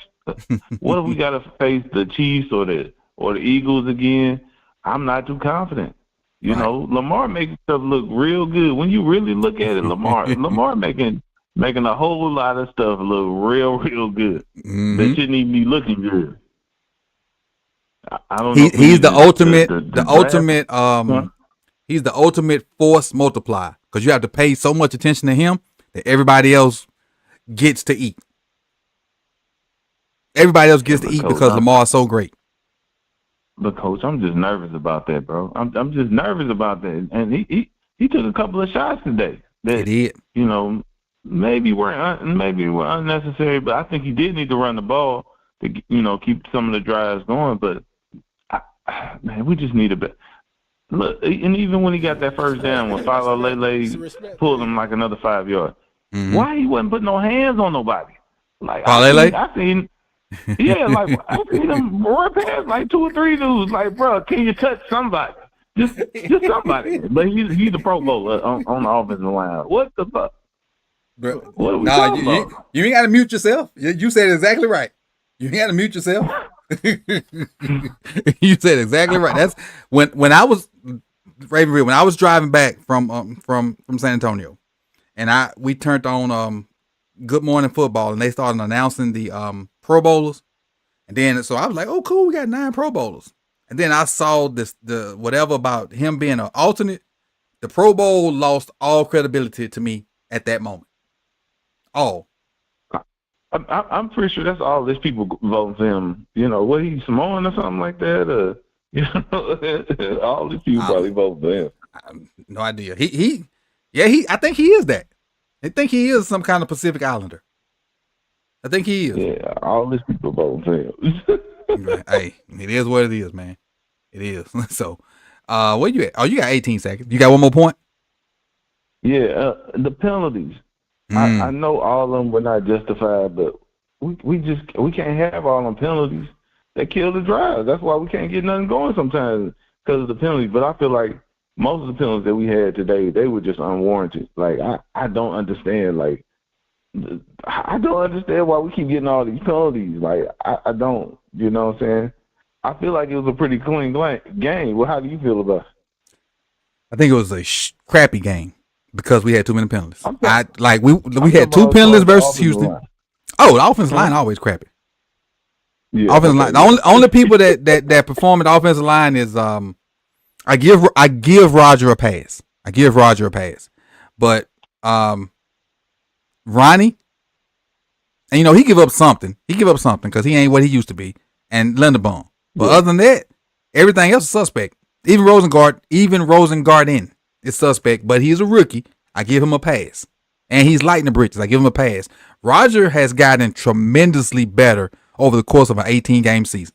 Speaker 7: What if we got to face the Chiefs or the Eagles again? I'm not too confident. You know, Lamar making stuff look real good. When you really look at it, Lamar making a whole lot of stuff look real good. That shouldn't even be looking good. I don't know.
Speaker 2: He's the ultimate. He's the ultimate force multiplier, because you have to pay so much attention to him that everybody else gets to eat. Everybody else gets to eat because Lamar is so great.
Speaker 7: But Coach, I'm just nervous about that, bro. I'm just nervous about that. And he took a couple of shots today that,
Speaker 2: he did.
Speaker 7: You know, maybe were unnecessary, but I think he did need to run the ball to, you know, keep some of the drives going. But man, we just need a bit. Look, and even when he got that first down, when Follow Lele pulled him like another 5 yards, why he wasn't putting no hands on nobody? Like I seen. Yeah, like I seen him run past like 2 or 3 dudes. Like, bro, can you touch somebody? Just somebody. But he's the Pro Bowler on the offensive line. What the fuck?
Speaker 2: Bro,
Speaker 7: what are we talking about?
Speaker 2: You ain't got to mute yourself. You said it exactly right. You ain't got to mute yourself. You said exactly right. That's when I was Ravenville, when I was driving back from San Antonio, and we turned on Good Morning Football, and they started announcing the Pro Bowlers, and then so I was like, oh cool, we got 9 Pro Bowlers, and then I saw the whatever about him being an alternate. The Pro Bowl lost all credibility to me at that moment.
Speaker 7: I'm pretty sure that's all these people voting for him. You know, what, he's Samoan or something like that? You know, all these people probably vote for him.
Speaker 2: I have no idea. I think he is that. I think he is some kind of Pacific Islander. I think he is.
Speaker 7: Yeah, all these people voting for him.
Speaker 2: Hey, it is what it is, man. It is. So, where you at? Oh, you got 18 seconds. You got one more point?
Speaker 7: Yeah, the penalties. I know all of them were not justified, but we can't have all them penalties. They kill the drive. That's why we can't get nothing going sometimes, because of the penalties. But I feel like most of the penalties that we had today, they were just unwarranted. Like, I don't understand. Like, I don't understand why we keep getting all these penalties. Like, I don't. You know what I'm saying? I feel like it was a pretty clean game. Well, how do you feel about it?
Speaker 2: I think it was a crappy game, because we had too many penalties. We had 2 penalties versus Houston. Line. Oh, the offensive line always crappy. Yeah, offensive line. The only people that perform at the offensive line is I give Roger a pass. But Ronnie, and you know, he give up something because he ain't what he used to be, and Linderbaum. But other than that, everything else is suspect. Even Rosengarten is suspect, but he's a rookie. I give him a pass. And he's lighting the britches. I give him a pass. Roger has gotten tremendously better over the course of an 18-game season.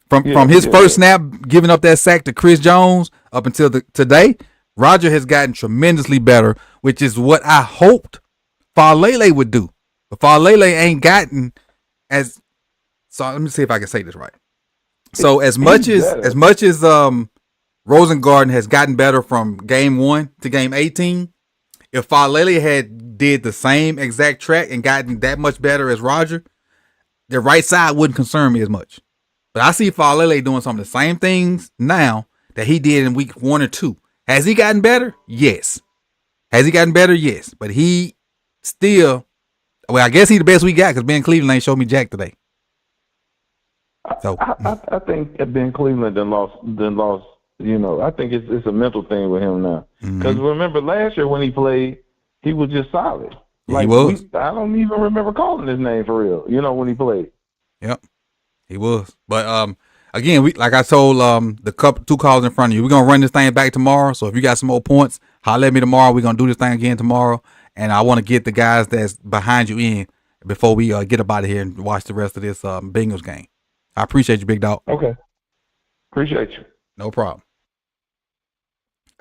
Speaker 2: From his first snap, giving up that sack to Chris Jones up until today, Roger has gotten tremendously better, which is what I hoped Falele would do. But Falele ain't gotten as. So let me see if I can say this right. So as much as Rosengarten has gotten better from game 1 to game 18, if Falele had did the same exact track and gotten that much better as Roger, the right side wouldn't concern me as much. But I see Falele doing some of the same things now that he did in week 1 or 2. Has he gotten better? Yes. Has he gotten better? Yes. But he still, well, I guess he's the best we got because Ben Cleveland ain't showed me jack today. So
Speaker 7: I think Ben Cleveland done lost. You know, I think it's a mental thing with him now. Because remember last year when he played, he was just solid. Like,
Speaker 2: he was.
Speaker 7: I don't even remember calling his name for real. You know, when he played.
Speaker 2: Yep. He was. But again, like I told the two calls in front of you, we're gonna run this thing back tomorrow. So if you got some more points, holler at me tomorrow. We're gonna do this thing again tomorrow. And I want to get the guys that's behind you in before we get up out of here and watch the rest of this Bengals game. I appreciate you, big dog.
Speaker 7: Okay. Appreciate you.
Speaker 2: No problem.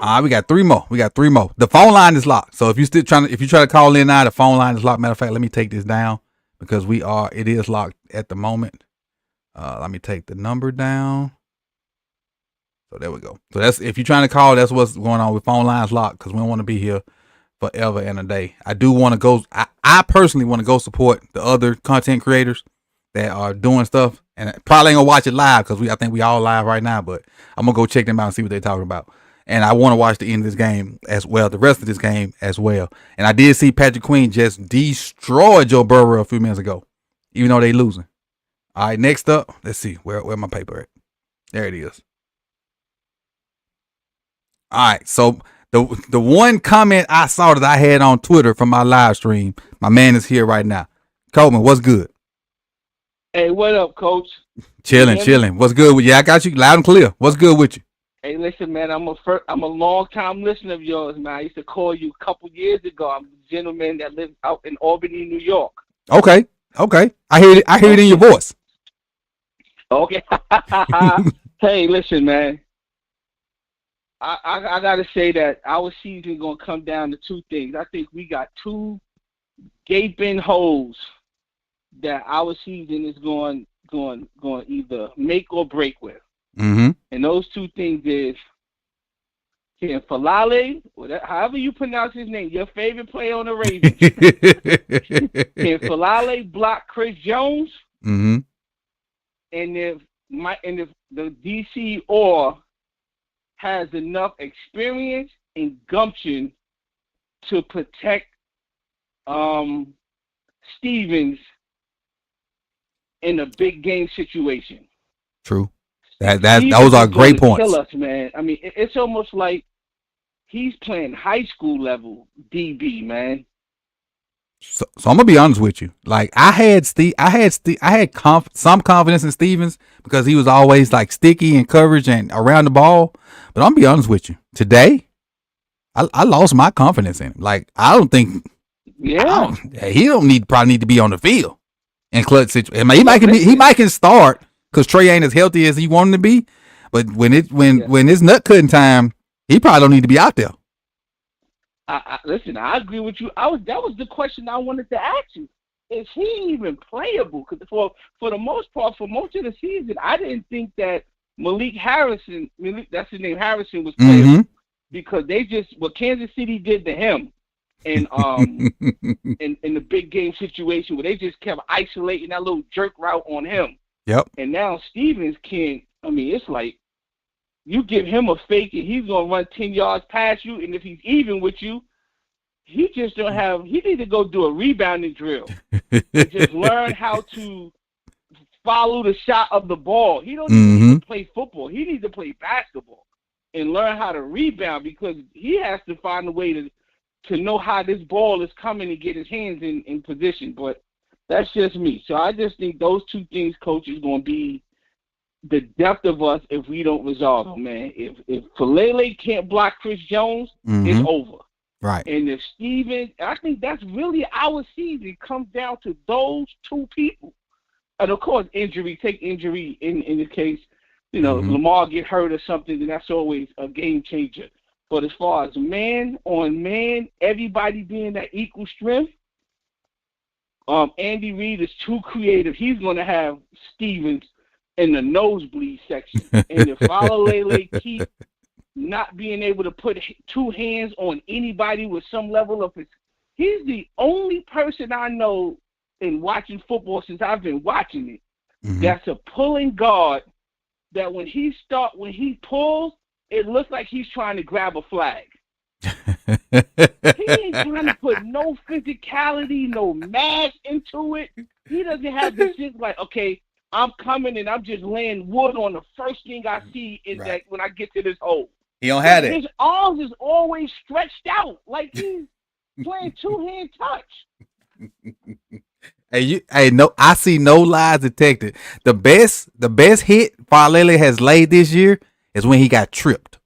Speaker 2: All right, we got 3 more. The phone line is locked. So if you try to call in now, the phone line is locked. Matter of fact, let me take this down because it is locked at the moment. Let me take the number down. So there we go. So that's if you're trying to call, that's what's going on with phone lines locked because we don't want to be here forever and a day. I do want to go. I personally want to go support the other content creators that are doing stuff, and probably ain't gonna watch it live because I think we all live right now. But I'm gonna go check them out and see what they're talking about. And I want to watch the end of this game as well, the rest of this game as well. And I did see Patrick Queen just destroy Joe Burrow a few minutes ago, even though they losing. All right, next up, let's see where my paper at. There it is. All right, so the one comment I saw that I had on Twitter from my live stream, my man is here right now. Coleman, what's good?
Speaker 8: Hey, what up, Coach?
Speaker 2: Chilling. What's good with you? I got you loud and clear. What's good with you?
Speaker 8: Hey, listen, man. I'm a long time listener of yours, man. I used to call you a couple years ago. I'm a gentleman that lives out in Albany, New York.
Speaker 2: Okay. I hear it in your voice.
Speaker 8: Okay. Hey, listen, man. I gotta say that our season gonna come down to 2 things. I think we got 2 gaping holes that our season is going either make or break with.
Speaker 2: Mm-hmm.
Speaker 8: And those 2 things is, can Falale, however you pronounce his name, your favorite player on the Ravens, can Falale block Chris Jones?
Speaker 2: Mm-hmm.
Speaker 8: And if the DC or has enough experience and gumption to protect Stevens in a big game situation.
Speaker 2: True. Those are great points.
Speaker 8: Kill us, man. I mean, it's almost like he's playing high school level DB, man.
Speaker 2: So I'm gonna be honest with you. Like I had some confidence in Stevens because he was always like sticky in coverage and around the ball. But I'm gonna be honest with you. Today, I lost my confidence in him. Like I don't think.
Speaker 8: Yeah.
Speaker 2: He probably need to be on the field in clutch situations. I mean, he might can start because Trey ain't as healthy as he wanted to be. But when it's nut cutting time, he probably don't need to be out there.
Speaker 8: Listen, I agree with you. That was the question I wanted to ask you. Is he even playable? Because for the most part, for most of the season, I didn't think that Malik Harrison, that's his name, Harrison, was playable because what Kansas City did to him, and in the big game situation where they just kept isolating that little jerk route on him.
Speaker 2: Yep.
Speaker 8: And now Stevens can't. I mean, it's like you give him a fake and he's gonna run 10 yards past you, and if he's even with you, he just don't have. He need to go do a rebounding drill and just learn how to follow the shot of the ball. He don't need to play football. He needs to play basketball and learn how to rebound because he has to find a way to know how this ball is coming and get his hands in position. But that's just me. So I just think those 2 things, Coach, is going to be the depth of us if we don't resolve them, man. If Falele can't block Chris Jones, it's over.
Speaker 2: Right.
Speaker 8: And if Stevens, I think that's really our season comes down to those two people. And of course, take injury in the case, if Lamar get hurt or something, then that's always a game changer. But as far as man on man, everybody being at equal strength, Andy Reid is too creative. He's going to have Stevens in the nosebleed section. And if Falalele keep not being able to put two hands on anybody with some level of he's the only person I know in watching football since I've been watching it that's a pulling guard that when he pulls, it looks like he's trying to grab a flag. He ain't trying to put no physicality, no mass into it. He doesn't have this shit like, okay, I'm coming and I'm just laying wood on the first thing I see is that when I get to this hole.
Speaker 2: He don't have it.
Speaker 8: His arms is always stretched out like he's playing two-hand touch.
Speaker 2: I see no lies detected. The best hit Falele has laid this year is when he got tripped.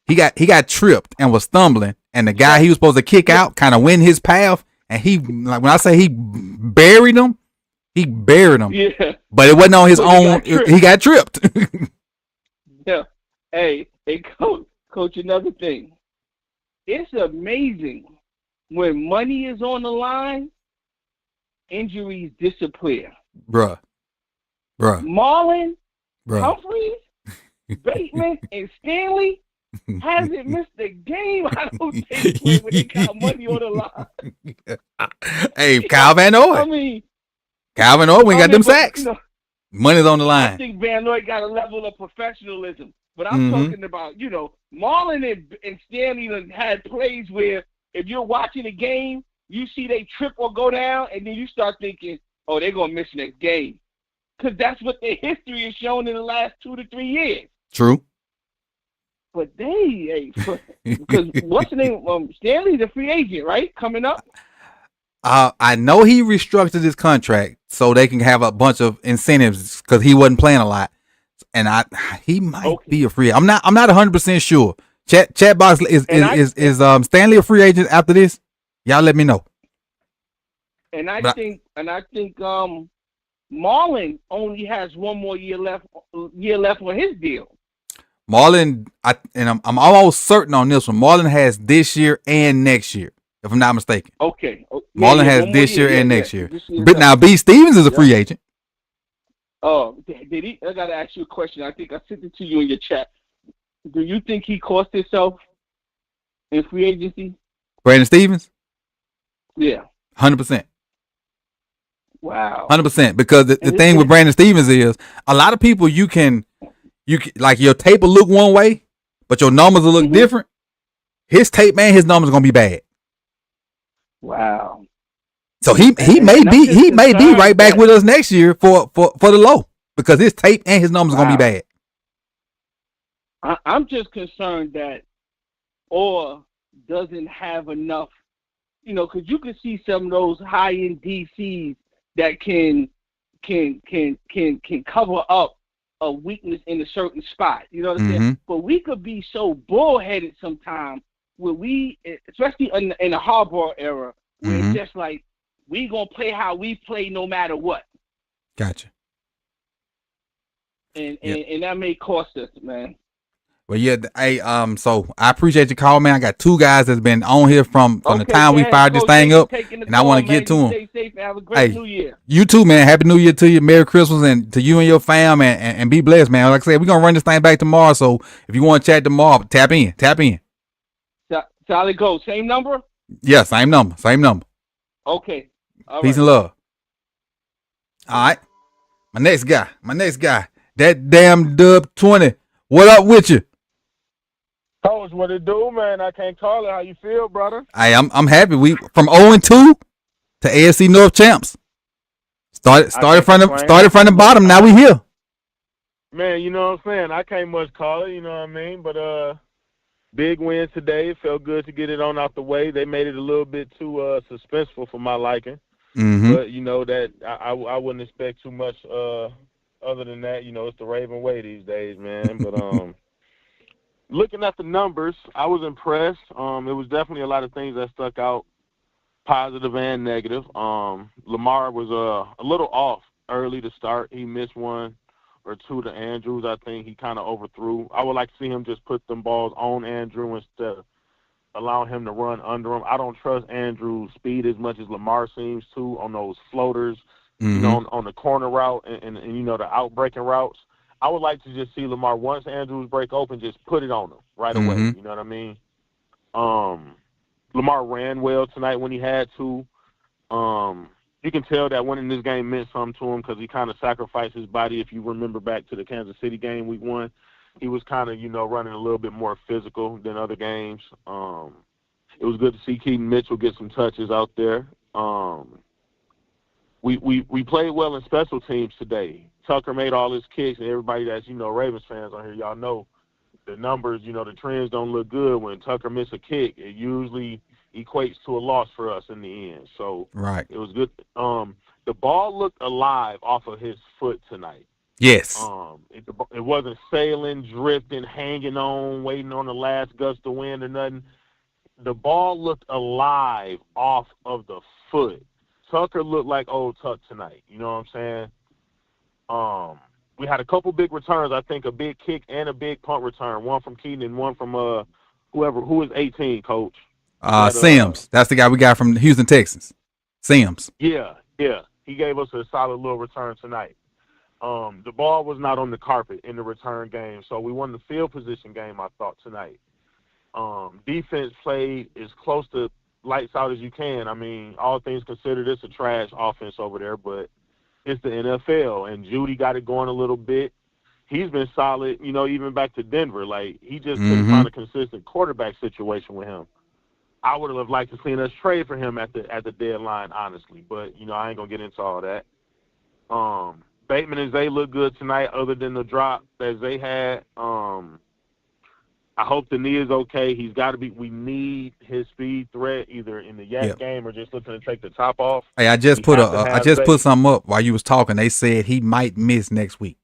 Speaker 2: He got tripped and was stumbling, and the guy he was supposed to kick out kind of went his path, and he, like when I say he buried him, Yeah. But it wasn't on his own. He got tripped.
Speaker 8: Yeah. Hey, coach, another thing. It's amazing when money is on the line, injuries disappear.
Speaker 2: Bruh.
Speaker 8: Marlon, Humphreys, Bateman, and Stanley hasn't missed a game, I don't think, when they got money on the line.
Speaker 2: Hey, Kyle Van Noy. Kyle Van Noy got them sacks. Money's on the line.
Speaker 8: I think Van Noy got a level of professionalism. But I'm talking about, Marlon and Stanley had plays where if you're watching a game, you see they trip or go down, and then you start thinking, oh, they're going to miss next game. Because that's what their history has shown in the last 2 to 3 years.
Speaker 2: True.
Speaker 8: But because what's the name? Stanley's a free agent, right? Coming up?
Speaker 2: I know he restructured his contract so they can have a bunch of incentives because he wasn't playing a lot. And he might be a free agent. I'm not 100% sure. Chat box is Stanley a free agent after this? Y'all let me know.
Speaker 8: And I think Marlon only has 1 more year left on his deal.
Speaker 2: Marlon, I'm almost certain on this one. Marlon has this year and next year, if I'm not mistaken.
Speaker 8: Okay.
Speaker 2: Marlon has this year and next year. But now B. Stevens is a free agent.
Speaker 8: Oh, did he? I got to ask you a question. I think I sent it to you in your chat. Do you think he cost himself in free agency?
Speaker 2: Brandon Stevens?
Speaker 8: Yeah.
Speaker 2: 100%.
Speaker 8: Wow.
Speaker 2: 100%. Because the thing with Brandon Stevens is a lot of people you can like your tape will look one way, but your numbers will look different. His tape, man, his numbers are gonna be bad.
Speaker 8: Wow.
Speaker 2: So he may be right back with us next year for the low because his tape and his numbers are gonna be bad.
Speaker 8: I'm just concerned that Orr doesn't have enough, because you can see some of those high-end DCs that can cover up a weakness in a certain spot. You know what I'm saying? But we could be so bullheaded sometimes where we, especially in the Harbaugh era, where it's just like we gonna play how we play no matter what.
Speaker 2: Gotcha.
Speaker 8: And that may cost us, man.
Speaker 2: Well, yeah. Hey, so I appreciate your call, man. I got 2 guys that's been on here from the time we fired this thing up, and I want to get to them.
Speaker 8: Stay safe and have a great New Year.
Speaker 2: You too, man. Happy New Year to you. Merry Christmas, and to you and your fam, and be blessed, man. Like I said, we're gonna run this thing back tomorrow. So if you want to chat tomorrow, tap in.
Speaker 8: Solid gold. Same number?
Speaker 2: Yeah, same number.
Speaker 8: Okay.
Speaker 2: Peace and love. All right. My next guy. That damn Dub 20. What up with you?
Speaker 3: Coach, what it do, man? I can't call it. How you feel, brother?
Speaker 2: I'm happy. We from 0-2 to AFC North champs. Started from the bottom. Now we here.
Speaker 3: Man, you know what I'm saying? I can't much call it, you know what I mean? But big win today. It felt good to get it on out the way. They made it a little bit too suspenseful for my liking. But that I wouldn't expect too much other than that. It's the Raven way these days, man. But
Speaker 9: looking at the numbers, I was impressed. It was definitely a lot of things that stuck out, positive and negative. Lamar was a little off early to start. He missed one or two to Andrews. I think he kind of overthrew. I would like to see him just put them balls on Andrew instead of allowing him to run under him. I don't trust Andrew's speed as much as Lamar seems to on those floaters, you know, on the corner route and you know, the out-breaking routes. I would like to just see Lamar, once Andrews break open, just put it on him right away. You know what I mean? Lamar ran well tonight when he had to. You can tell that winning this game meant something to him because he kind of sacrificed his body. If you remember back to the Kansas City game week 1, he was kind of, you know, running a little bit more physical than other games. It was good to see Keaton Mitchell get some touches out there. We played well in special teams today. Tucker made all his kicks, and everybody that's, you know, Ravens fans on here, y'all know the numbers, you know, the trends don't look good. When Tucker misses a kick, it usually equates to a loss for us in the end. So it was good. The ball looked alive off of his foot tonight.
Speaker 2: Yes.
Speaker 9: It wasn't sailing, drifting, hanging on, waiting on the last gust of wind or nothing. The ball looked alive off of the foot. Tucker looked like old Tuck tonight. You know what I'm saying? We had a couple big returns. I think a big kick and a big punt return. One from Keaton and one from who is 18, Coach.
Speaker 2: Sims. That's the guy we got from Houston, Texas. Sims.
Speaker 9: Yeah. He gave us a solid little return tonight. The ball was not on the carpet in the return game, so we won the field position game, I thought, tonight. Defense played as close to lights out as you can. I mean, all things considered, it's a trash offense over there, but it's the NFL, and Judy got it going a little bit. He's been solid, you know, even back to Denver. Like, he just couldn't find a consistent quarterback situation with him. I would have liked to seen us trade for him at the deadline, honestly, but, you know, I ain't going to get into all that. Bateman and Zay look good tonight other than the drop that Zay had. I hope the knee is okay. He's got to be – we need his speed threat either in the Yak game or just looking to take the top off.
Speaker 2: Hey, I just put something up while you was talking. They said he might miss next week.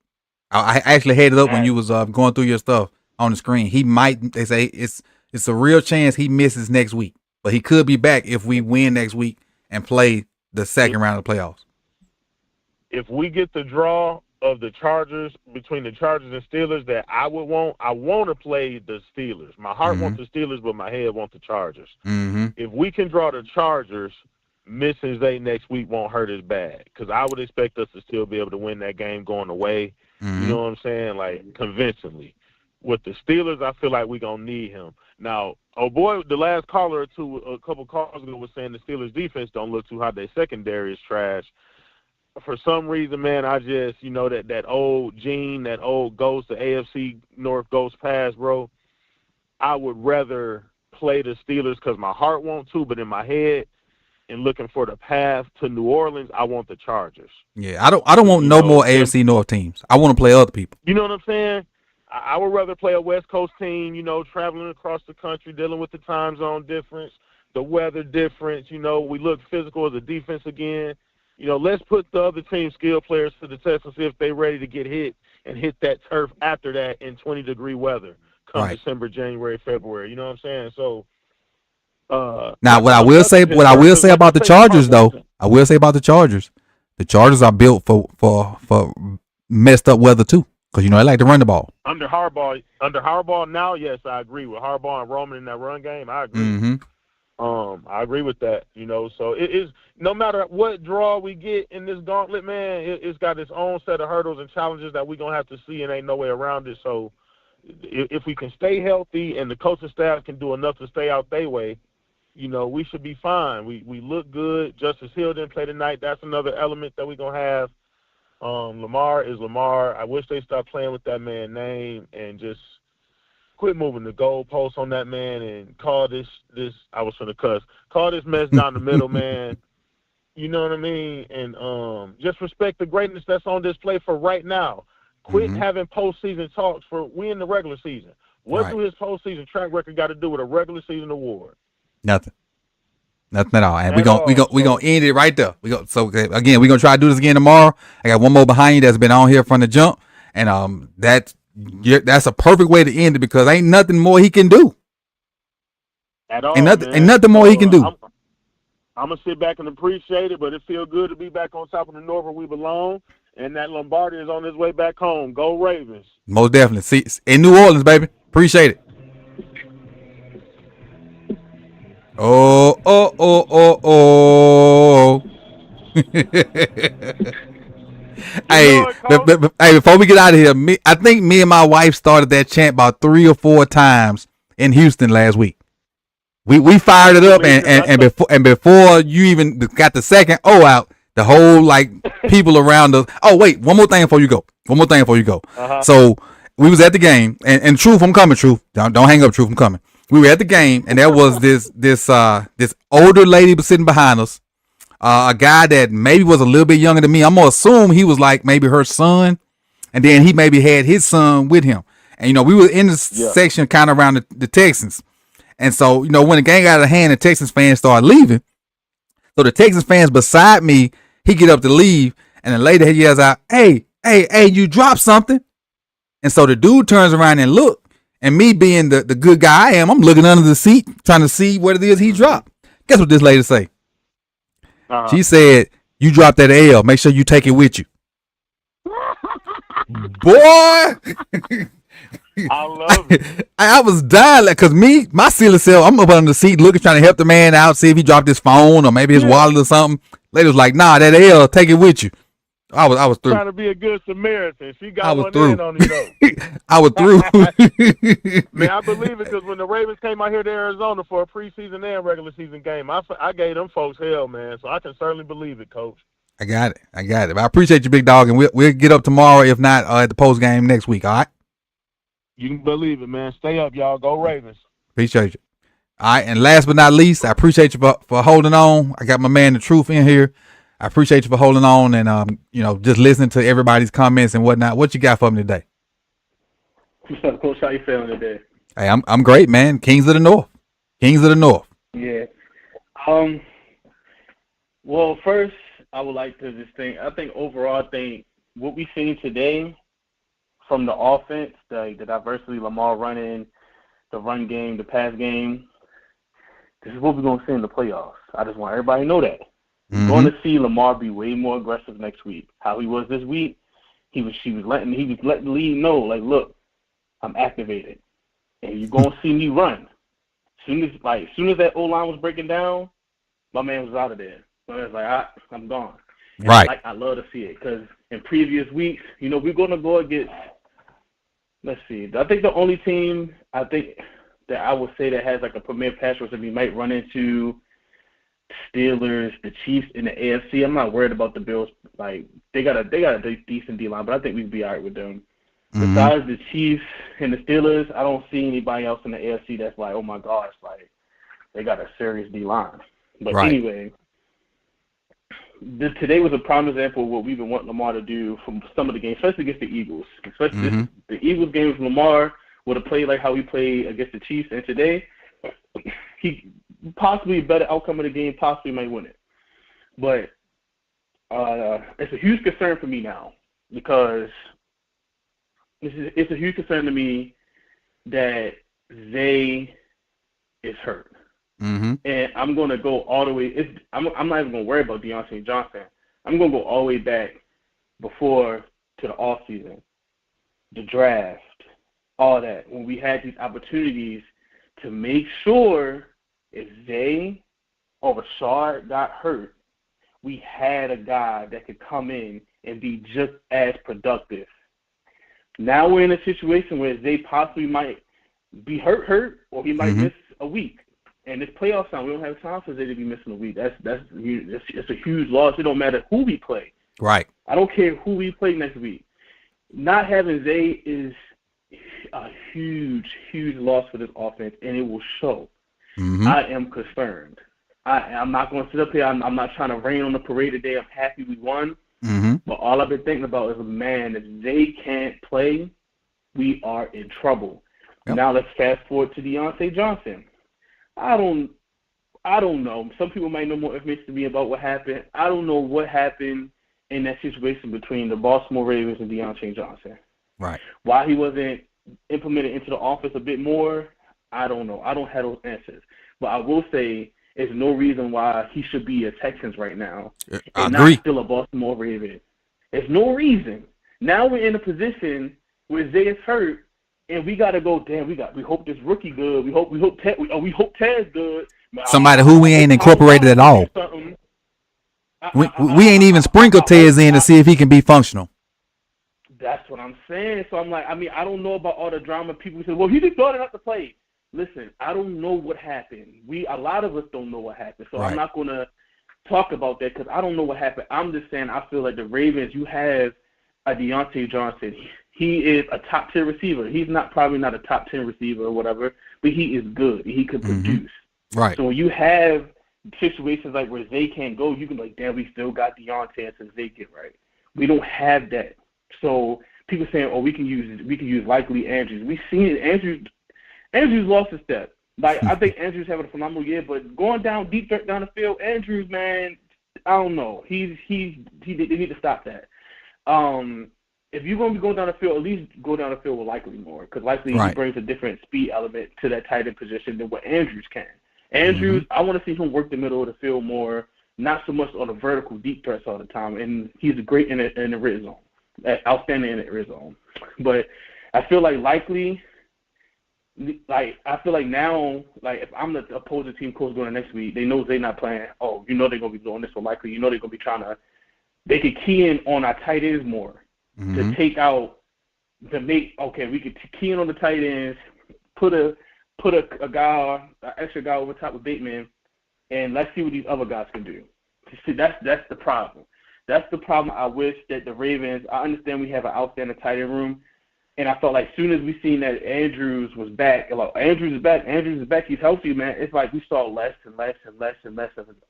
Speaker 2: I actually had it up when you was going through your stuff on the screen. He might – they say it's a real chance he misses next week. But he could be back if we win next week and play the second round of the playoffs.
Speaker 9: If we get the draw of the Chargers, between the Chargers and Steelers that I want to play the Steelers. My heart wants the Steelers, but my head wants the Chargers. If we can draw the Chargers, missing Zay next week won't hurt as bad because I would expect us to still be able to win that game going away. You know what I'm saying? Like, convincingly. With the Steelers, I feel like we're going to need him. Now, the last caller or two, a couple calls ago, was saying the Steelers' defense don't look too hot. Their secondary is trash. For some reason, man, I just, you know, that old gene, that old ghost, the AFC North ghost pass, bro, I would rather play the Steelers because my heart wants to, but in my head and looking for the path to New Orleans, I want the Chargers.
Speaker 2: Yeah, I don't want no more AFC North teams. I want to play other people.
Speaker 9: You know what I'm saying? I would rather play a West Coast team, you know, traveling across the country, dealing with the time zone difference, the weather difference. You know, we look physical as a defense again. You know, let's put the other team's skill players to the test and see if they're ready to get hit and hit that turf after that in 20-degree weather come December, January, February. You know what I'm saying? So,
Speaker 2: now what I will say about the Chargers, though, the Chargers are built for messed up weather too, because, you know, they like to run the ball.
Speaker 9: Under Harbaugh now, yes, I agree with Harbaugh and Roman in that run game. I agree. I agree with that, you know. So it is, no matter what draw we get in this gauntlet, man, it's got its own set of hurdles and challenges that we're going to have to see, and ain't no way around it. So if we can stay healthy and the coaching staff can do enough to stay out their way, you know, we should be fine. We look good. Justice Hill didn't play tonight. That's another element that we're going to have. Lamar is Lamar. I wish they stopped playing with that man's name and just quit moving the goalposts on that man and call this I was finna cuss. Call this mess down the middle, man. You know what I mean? And just respect the greatness that's on display for right now. Quit having postseason talks we in the regular season. What do his postseason track record got to do with a regular season award?
Speaker 2: Nothing at all. And we're gonna end it right there. So again, we're gonna try to do this again tomorrow. I got one more behind you that's been on here from the jump, and that's that's a perfect way to end it because ain't nothing more he can do.
Speaker 9: At all,
Speaker 2: ain't nothing more he can do.
Speaker 9: I'm going to sit back and appreciate it, but it feels good to be back on top of the North where we belong, and that Lombardi is on his way back home. Go Ravens.
Speaker 2: Most definitely. See, in New Orleans, baby. Appreciate it. Oh. Hey, before we get out of here, I think me and my wife started that chant about 3 or 4 times in Houston last week. We fired it up, and before you even got the second out, the whole people around us. Oh wait, one more thing before you go. Uh-huh. So we was at the game, and Truth, I'm coming. Truth, don't hang up. Truth, I'm coming. We were at the game, and there was this older lady sitting behind us. A guy that maybe was a little bit younger than me. I'm gonna assume he was like maybe her son, and then he maybe had his son with him. And we were in the section kind of around the Texans. And so, when the game got out of hand, the Texans fans started leaving. So the Texans fans beside me, he get up to leave, and the lady yells out, hey, you dropped something. And so the dude turns around and look, and me being the good guy I am, I'm looking under the seat, trying to see what it is he dropped. Guess what this lady say? Uh-huh. She said, you dropped that L. Make sure you take it with you. Boy!
Speaker 9: I love it.
Speaker 2: I was dying because my silly self, I'm up under the seat looking, trying to help the man out, see if he dropped his phone or maybe his wallet or something. Lady was like, nah, that L, take it with you. I was through.
Speaker 9: Trying to be a good Samaritan. She got one in on you though.
Speaker 2: I was through.
Speaker 9: Man, I believe it because when the Ravens came out here to Arizona for a preseason and regular season game, I gave them folks hell, man. So I can certainly believe it, Coach.
Speaker 2: I got it. But I appreciate you, big dog, and we'll get up tomorrow, if not at the post game next week. All right.
Speaker 9: You can believe it, man. Stay up, y'all. Go Ravens.
Speaker 2: Appreciate you. All right, and last but not least, I appreciate you for holding on. I got my man, The Truth, in here. I appreciate you for holding on and, just listening to everybody's comments and whatnot. What you got for me today?
Speaker 6: What's up, Coach? How you feeling today?
Speaker 2: Hey, I'm great, man. Kings of the North.
Speaker 6: Yeah. Well, first, I would like to just think, overall, what we've seen today from the offense, the diversity, Lamar running, the run game, the pass game, this is what we're going to see in the playoffs. I just want everybody to know that. We're going to see Lamar be way more aggressive next week. How he was this week, he was letting the league know, like, look, I'm activated, and you're going to see me run. As soon as that O-line was breaking down, my man was out of there. So I was like, I'm gone. And
Speaker 2: right.
Speaker 6: I love to see it because in previous weeks, we're going to go against. Let's see. I think the only team that I would say that has like a premier pass rush that we might run into. Steelers, the Chiefs in the AFC. I'm not worried about the Bills. Like they got a decent D line, but I think we'd be all right with them. Besides the Chiefs and the Steelers, I don't see anybody else in the AFC that's like, oh my gosh, like they got a serious D line. But anyway, today was a prime example of what we've been wanting Lamar to do from some of the games, especially against the Eagles. Especially the Eagles game with Lamar would have played like how he played against the Chiefs, and today he possibly a better outcome of the game, possibly might win it. But it's a huge concern for me now because it's a huge concern to me that Zay is hurt. And I'm going to go all the way. I'm not even going to worry about Deontay Johnson. I'm going to go all the way back before to the offseason, the draft, all that, when we had these opportunities to make sure if Zay or Rashard got hurt, we had a guy that could come in and be just as productive. Now we're in a situation where Zay possibly might be hurt, or he might miss a week. And this playoff time, we don't have time for Zay to be missing a week. It's a huge loss. It don't matter who we play.
Speaker 2: Right.
Speaker 6: I don't care who we play next week. Not having Zay is a huge, huge loss for this offense, and it will show. I am concerned. I'm not going to sit up here. I'm not trying to rain on the parade today. I'm happy we won. But all I've been thinking about is, man, if Zay can't play, we are in trouble. Now let's fast forward to Deontay Johnson. I don't know. Some people might know more information than me about what happened. I don't know what happened in that situation between the Baltimore Ravens and Deontay Johnson.
Speaker 2: Right.
Speaker 8: Why he wasn't implemented into the offense a bit more, I don't know. I don't have those answers. But I will say there's no reason why he should be a Texans right now and not still a Baltimore Raven. There's no reason. Now we're in a position where Zay is hurt, and we got to go, damn, we hope this rookie good. We hope Ted's good.
Speaker 2: Somebody who we ain't incorporated at all. We ain't even sprinkled Ted's in to see if he can be functional.
Speaker 8: That's what I'm saying. So I'm like, I don't know about all the drama. People say, well, he just started not to play. Listen, I don't know what happened. A lot of us don't know what happened. So I'm not going to talk about that because I don't know what happened. I'm just saying I feel like the Ravens, you have a Deontay Johnson. He is a top-tier receiver. He's probably not a top 10 receiver or whatever, but he is good. He could produce.
Speaker 2: Right.
Speaker 8: So when you have situations like where Zay can't go, you can be like, damn, we still got Deontay until Zay get right. We don't have that. So people saying, oh, we can use likely Andrews. We've seen it. Andrews lost a step. Like I think Andrews having a phenomenal year, but going down deep down the field, Andrews, man, I don't know. They need to stop that. If you're going to be going down the field, at least go down the field with Likely more, because Likely he brings a different speed element to that tight end position than what Andrews can. Andrews, I want to see him work the middle of the field more, not so much on the vertical deep threats all the time, and he's great in the red zone, outstanding in the red zone. But I feel like Likely, I feel like now, if I'm the opposing team coach going to next week, they know they're not playing. Oh, they're going to be doing this for Likely. They're going to be they could key in on our tight ends more to take out, we could key in on the tight ends, put an extra guy over top of Bateman, and let's see what these other guys can do. See, that's the problem. That's the problem. I wish that the Ravens, I understand we have an outstanding tight end room, and I felt like as soon as we seen that Andrews was back, Andrews is back, he's healthy, man. It's like we saw less and less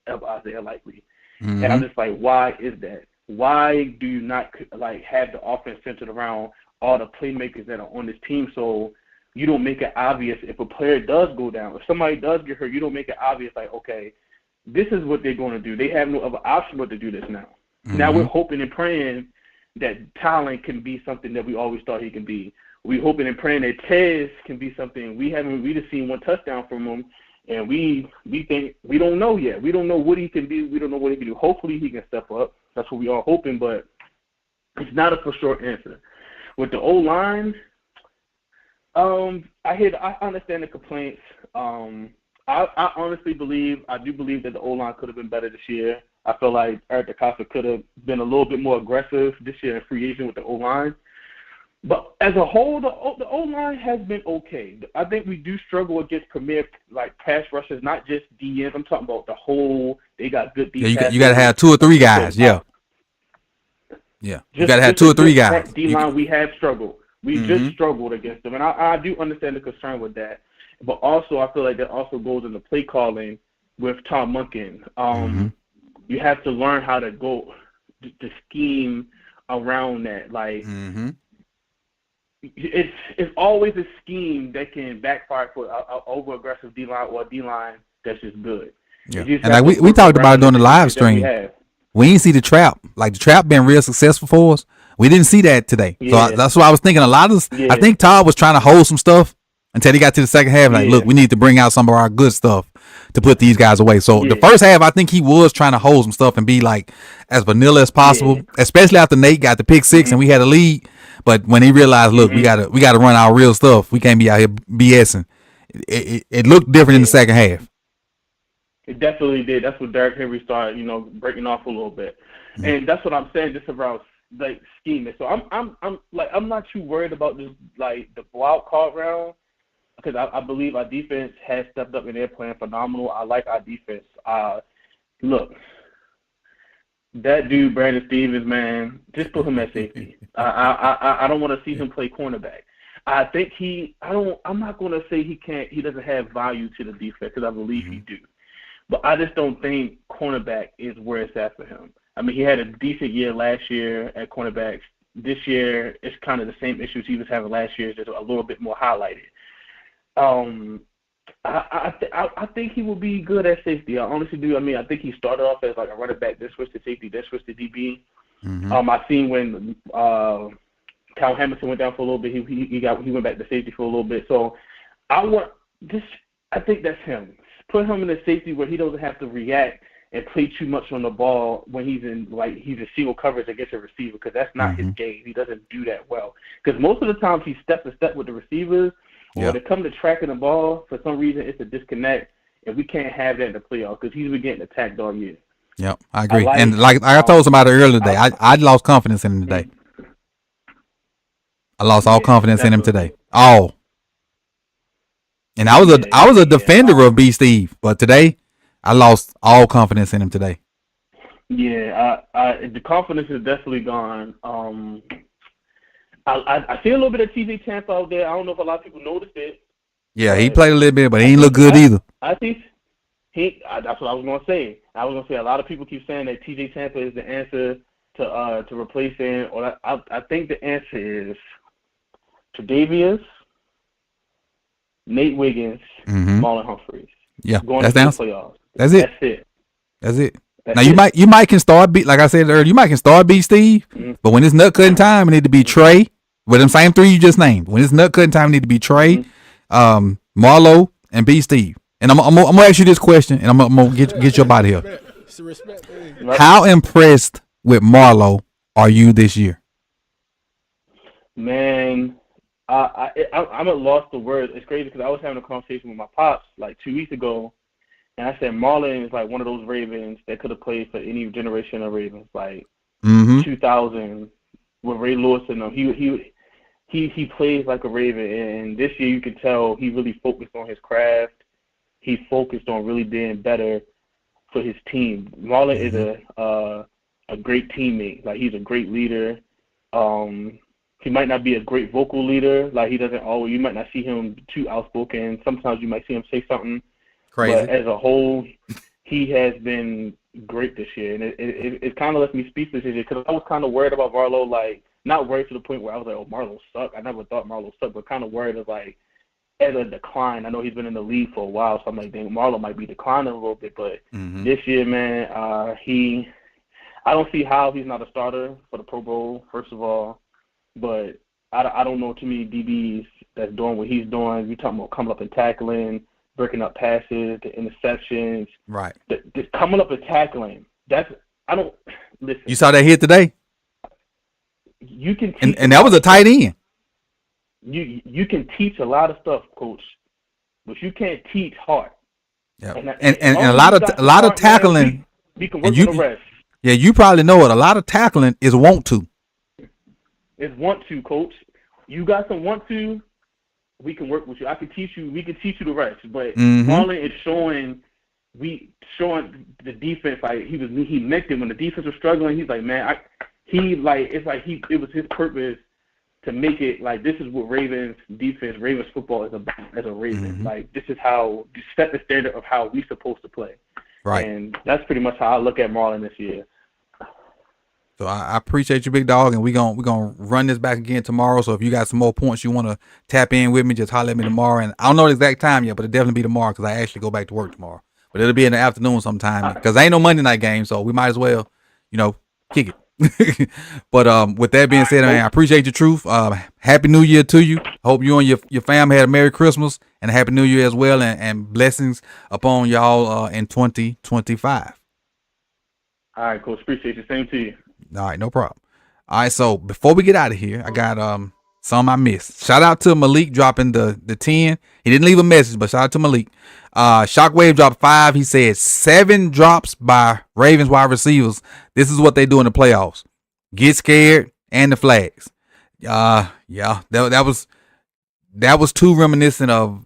Speaker 8: of Isaiah Likely. And I'm just like, why is that? Why do you not have the offense centered around all the playmakers that are on this team so you don't make it obvious if a player does go down, if somebody does get hurt, you don't make it obvious okay, this is what they're going to do. They have no other option but to do this now. Now we're hoping and praying that talent can be something that we always thought he can be. We're hoping and praying that Tez can be something. We just seen one touchdown from him, and we think we don't know yet. We don't know what he can be. We don't know what he can do. Hopefully he can step up. That's what we are hoping, but it's not a for sure answer. With the O-line, I understand the complaints. I honestly believe that the O-line could have been better this year. I feel like Eric DeCosta could have been a little bit more aggressive this year in free agent with the O-line. But as a whole, the O-line has been okay. I think we do struggle against premier pass rushers, not just DNs. I'm talking about the whole. They got good defense.
Speaker 2: Yeah, you got to have 2 or 3 guys. Yeah. You got to have 2 or 3 guys.
Speaker 8: D-line we have struggled. We just struggled against them, and I do understand the concern with that. But also, I feel like that also goes into play calling with Tom Monken. You have to learn how to go to scheme around that. It's always a scheme that can backfire for an over-aggressive D-line or a D-line that's just good.
Speaker 2: Yeah. And we talked about it on the live stream. We didn't see the trap. The trap been real successful for us. We didn't see that today.
Speaker 8: Yeah.
Speaker 2: So that's why I was thinking a lot of this. I think Todd was trying to hold some stuff until he got to the second half. Look, we need to bring out some of our good stuff to put these guys away. So the first half, I think he was trying to hold some stuff and be as vanilla as possible, especially after Nate got the pick 6 and we had a lead. But when he realized, look, we gotta run our real stuff. We can't be out here BSing. It looked different in the second half.
Speaker 8: It definitely did. That's what Derrick Henry started, breaking off a little bit, and that's what I'm saying. Just about scheming. So I'm not too worried about this the wild card round because I believe our defense has stepped up and they're playing phenomenal. I like our defense. Look. That dude, Brandon Stevens, man, just put him at safety. I don't want to see him play cornerback. I think I'm not going to say he doesn't have value to the defense because I believe he do. But I just don't think cornerback is where it's at for him. I mean, he had a decent year last year at cornerbacks. This year, it's kind of the same issues he was having last year, just a little bit more highlighted. I think he will be good at safety. I honestly do. I mean, I think he started off as a running back, then switched to safety, then switched to DB. I seen when
Speaker 10: Kyle Hamilton went down for a little bit. He went back to safety for a little bit. So I think that's him. Put him in a safety where he doesn't have to react and play too much on the ball when he's in single coverage against a receiver, because that's not his game. He doesn't do that well. Because most of the times he steps a step with the receivers. When it comes to tracking the ball, for some reason it's a disconnect, and we can't have that in the playoffs because he's been getting attacked all year.
Speaker 2: Yep, I agree. And like I told somebody earlier today, I lost confidence in him today. I lost all confidence in him today. All. And I was a defender of B. Steve, but today I lost all confidence in him today.
Speaker 10: Yeah, the confidence is definitely gone. I see a little bit of TJ Tampa out there. I don't know if a lot of people noticed it.
Speaker 2: Yeah, he played a little bit, but he ain't look good either.
Speaker 10: I think that's what I was gonna say. I was gonna say a lot of people keep saying that TJ Tampa is the answer to replace him. Or I think the answer is Tre'Davious, Nate Wiggins, Marlon Humphreys.
Speaker 2: Yeah,
Speaker 10: going
Speaker 2: that's
Speaker 10: to the
Speaker 2: the
Speaker 10: playoffs.
Speaker 2: That's it.
Speaker 10: That's it.
Speaker 2: Now you might can start like I said earlier, you might can start B. Steve, but when it's nut cutting time, it need to be Trey with them same three you just named. When it's nut cutting time, it need to be Trey, Marlo, and B. Steve. And I'm gonna ask you this question, and I'm gonna get your body here. How impressed with Marlo are you this year?
Speaker 10: Man, I'm at loss for words. It's crazy because I was having a conversation with my pops like 2 weeks ago, and I said Marlon is like one of those Ravens that could have played for any generation of Ravens, like 2000 with Ray Lewis and them. He plays like a Raven, and this year you could tell he really focused on his craft. He focused on really being better for his team. Marlon is a great teammate. Like, he's a great leader. He might not be a great vocal leader. Like, you might not see him too outspoken. Sometimes you might see him say something crazy. But as a whole, he has been great this year. And it kind of left me speechless this year because I was kind of worried about Marlo, like, not worried to the point where I was like, oh, Marlo sucked. I never thought Marlo sucked, but kind of worried of, like, as a decline. I know he's been in the league for a while, so I'm like, dang, Marlo might be declining a little bit. But this year, man, I don't see how he's not a starter for the Pro Bowl, first of all. But I don't know too many DBs that's doing what he's doing. You're talking about coming up and tackling, breaking up passes, the interceptions.
Speaker 2: Right.
Speaker 10: The coming up and tackling. Listen.
Speaker 2: You saw that hit today?
Speaker 10: You can
Speaker 2: and that was a tight end.
Speaker 10: You can teach a lot of stuff, Coach, but you can't teach heart.
Speaker 2: Yeah. And a lot of tackling.
Speaker 10: Man, we can work on the rest.
Speaker 2: Yeah, you probably know it. A lot of tackling is want to.
Speaker 10: It's want to, Coach. You got some want to. We can work with you. I can teach you. We can teach you the rest. But Marlon is showing the defense, like he meant it when the defense was struggling. He's like, man, it was his purpose to make it like this is what Ravens defense, Ravens football is about as a Raven. Like, this is how you set the standard of how we supposed to play.
Speaker 2: Right.
Speaker 10: And that's pretty much how I look at Marlon this year.
Speaker 2: So I appreciate you, big dog, and we're gonna run this back again tomorrow. So if you got some more points you want to tap in with me, just holler at me tomorrow. And I don't know the exact time yet, but it'll definitely be tomorrow because I actually go back to work tomorrow. But it'll be in the afternoon sometime because ain't no Monday night game, so we might as well, kick it. But with that being said, man, I appreciate your truth. Happy New Year to you. Hope you and your family had a Merry Christmas and a Happy New Year as well, and blessings upon y'all in 2025.
Speaker 10: All right, Coach. Appreciate you. Same to you.
Speaker 2: All right, no problem. All right, so before we get out of here, I got some I missed. Shout out to Malik dropping the 10. He didn't leave a message, but shout out to Malik. Shockwave dropped 5. He said 7 drops by Ravens wide receivers. This is what they do in the playoffs. Get scared and the flags. Yeah, that was too reminiscent of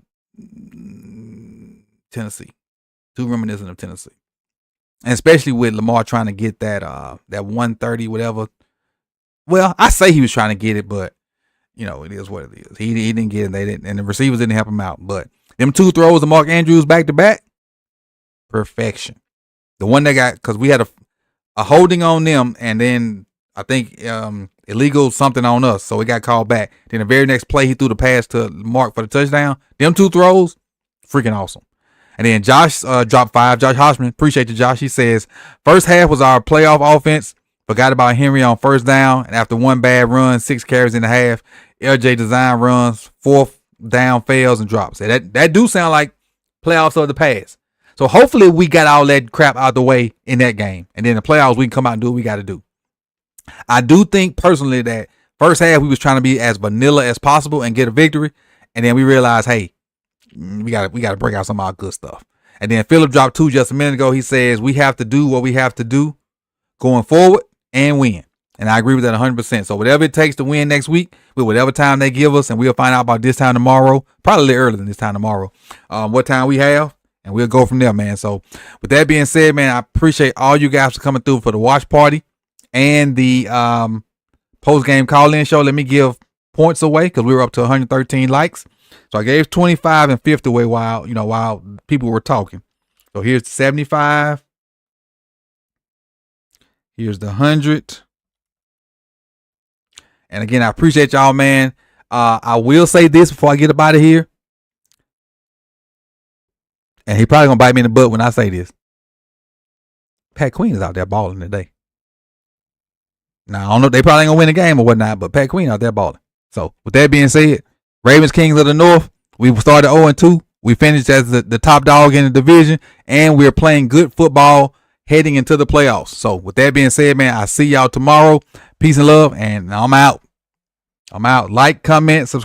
Speaker 2: Tennessee. And especially with Lamar trying to get that 130, whatever. Well, I say he was trying to get it, but it is what it is. He didn't get it. They didn't, and the receivers didn't help him out. But them 2 throws to Mark Andrews back to back, perfection. The one that got, because we had a holding on them, and then I think illegal something on us, so it got called back. Then the very next play, he threw the pass to Mark for the touchdown. Them 2 throws, freaking awesome. And then Josh dropped 5. Josh Hoshman, appreciate you, Josh. He says, first half was our playoff offense. Forgot about Henry on first down, and after one bad run, 6 carries in the half, LJ design runs, 4th down fails and drops. That do sound like playoffs of the past. So hopefully we got all that crap out of the way in that game. And then the playoffs, we can come out and do what we got to do. I do think personally that first half we was trying to be as vanilla as possible and get a victory. And then we realized, hey, we got to break out some of our good stuff. And then Phillip dropped 2 just a minute ago. He says we have to do what we have to do going forward and win. And I agree with that 100%. So whatever it takes to win next week, with whatever time they give us, and we'll find out about this time tomorrow, probably a little earlier than this time tomorrow, what time we have, and we'll go from there, man. So with that being said, man, I appreciate all you guys for coming through for the watch party and the post-game call-in show. Let me give points away because we were up to 113 likes. So I gave 25 and 50 away while people were talking. So here's the 75. Here's the 100. And again, I appreciate y'all, man. I will say this before I get up out of here. And he probably gonna bite me in the butt when I say this. Pat Queen is out there balling today. Now, I don't know, they probably ain't gonna win the game or whatnot, but Pat Queen out there balling. So with that being said, Ravens Kings of the North, we started 0-2. We finished as the top dog in the division, and we're playing good football heading into the playoffs. So with that being said, man, I see y'all tomorrow. Peace and love, and I'm out. Like, comment, subscribe.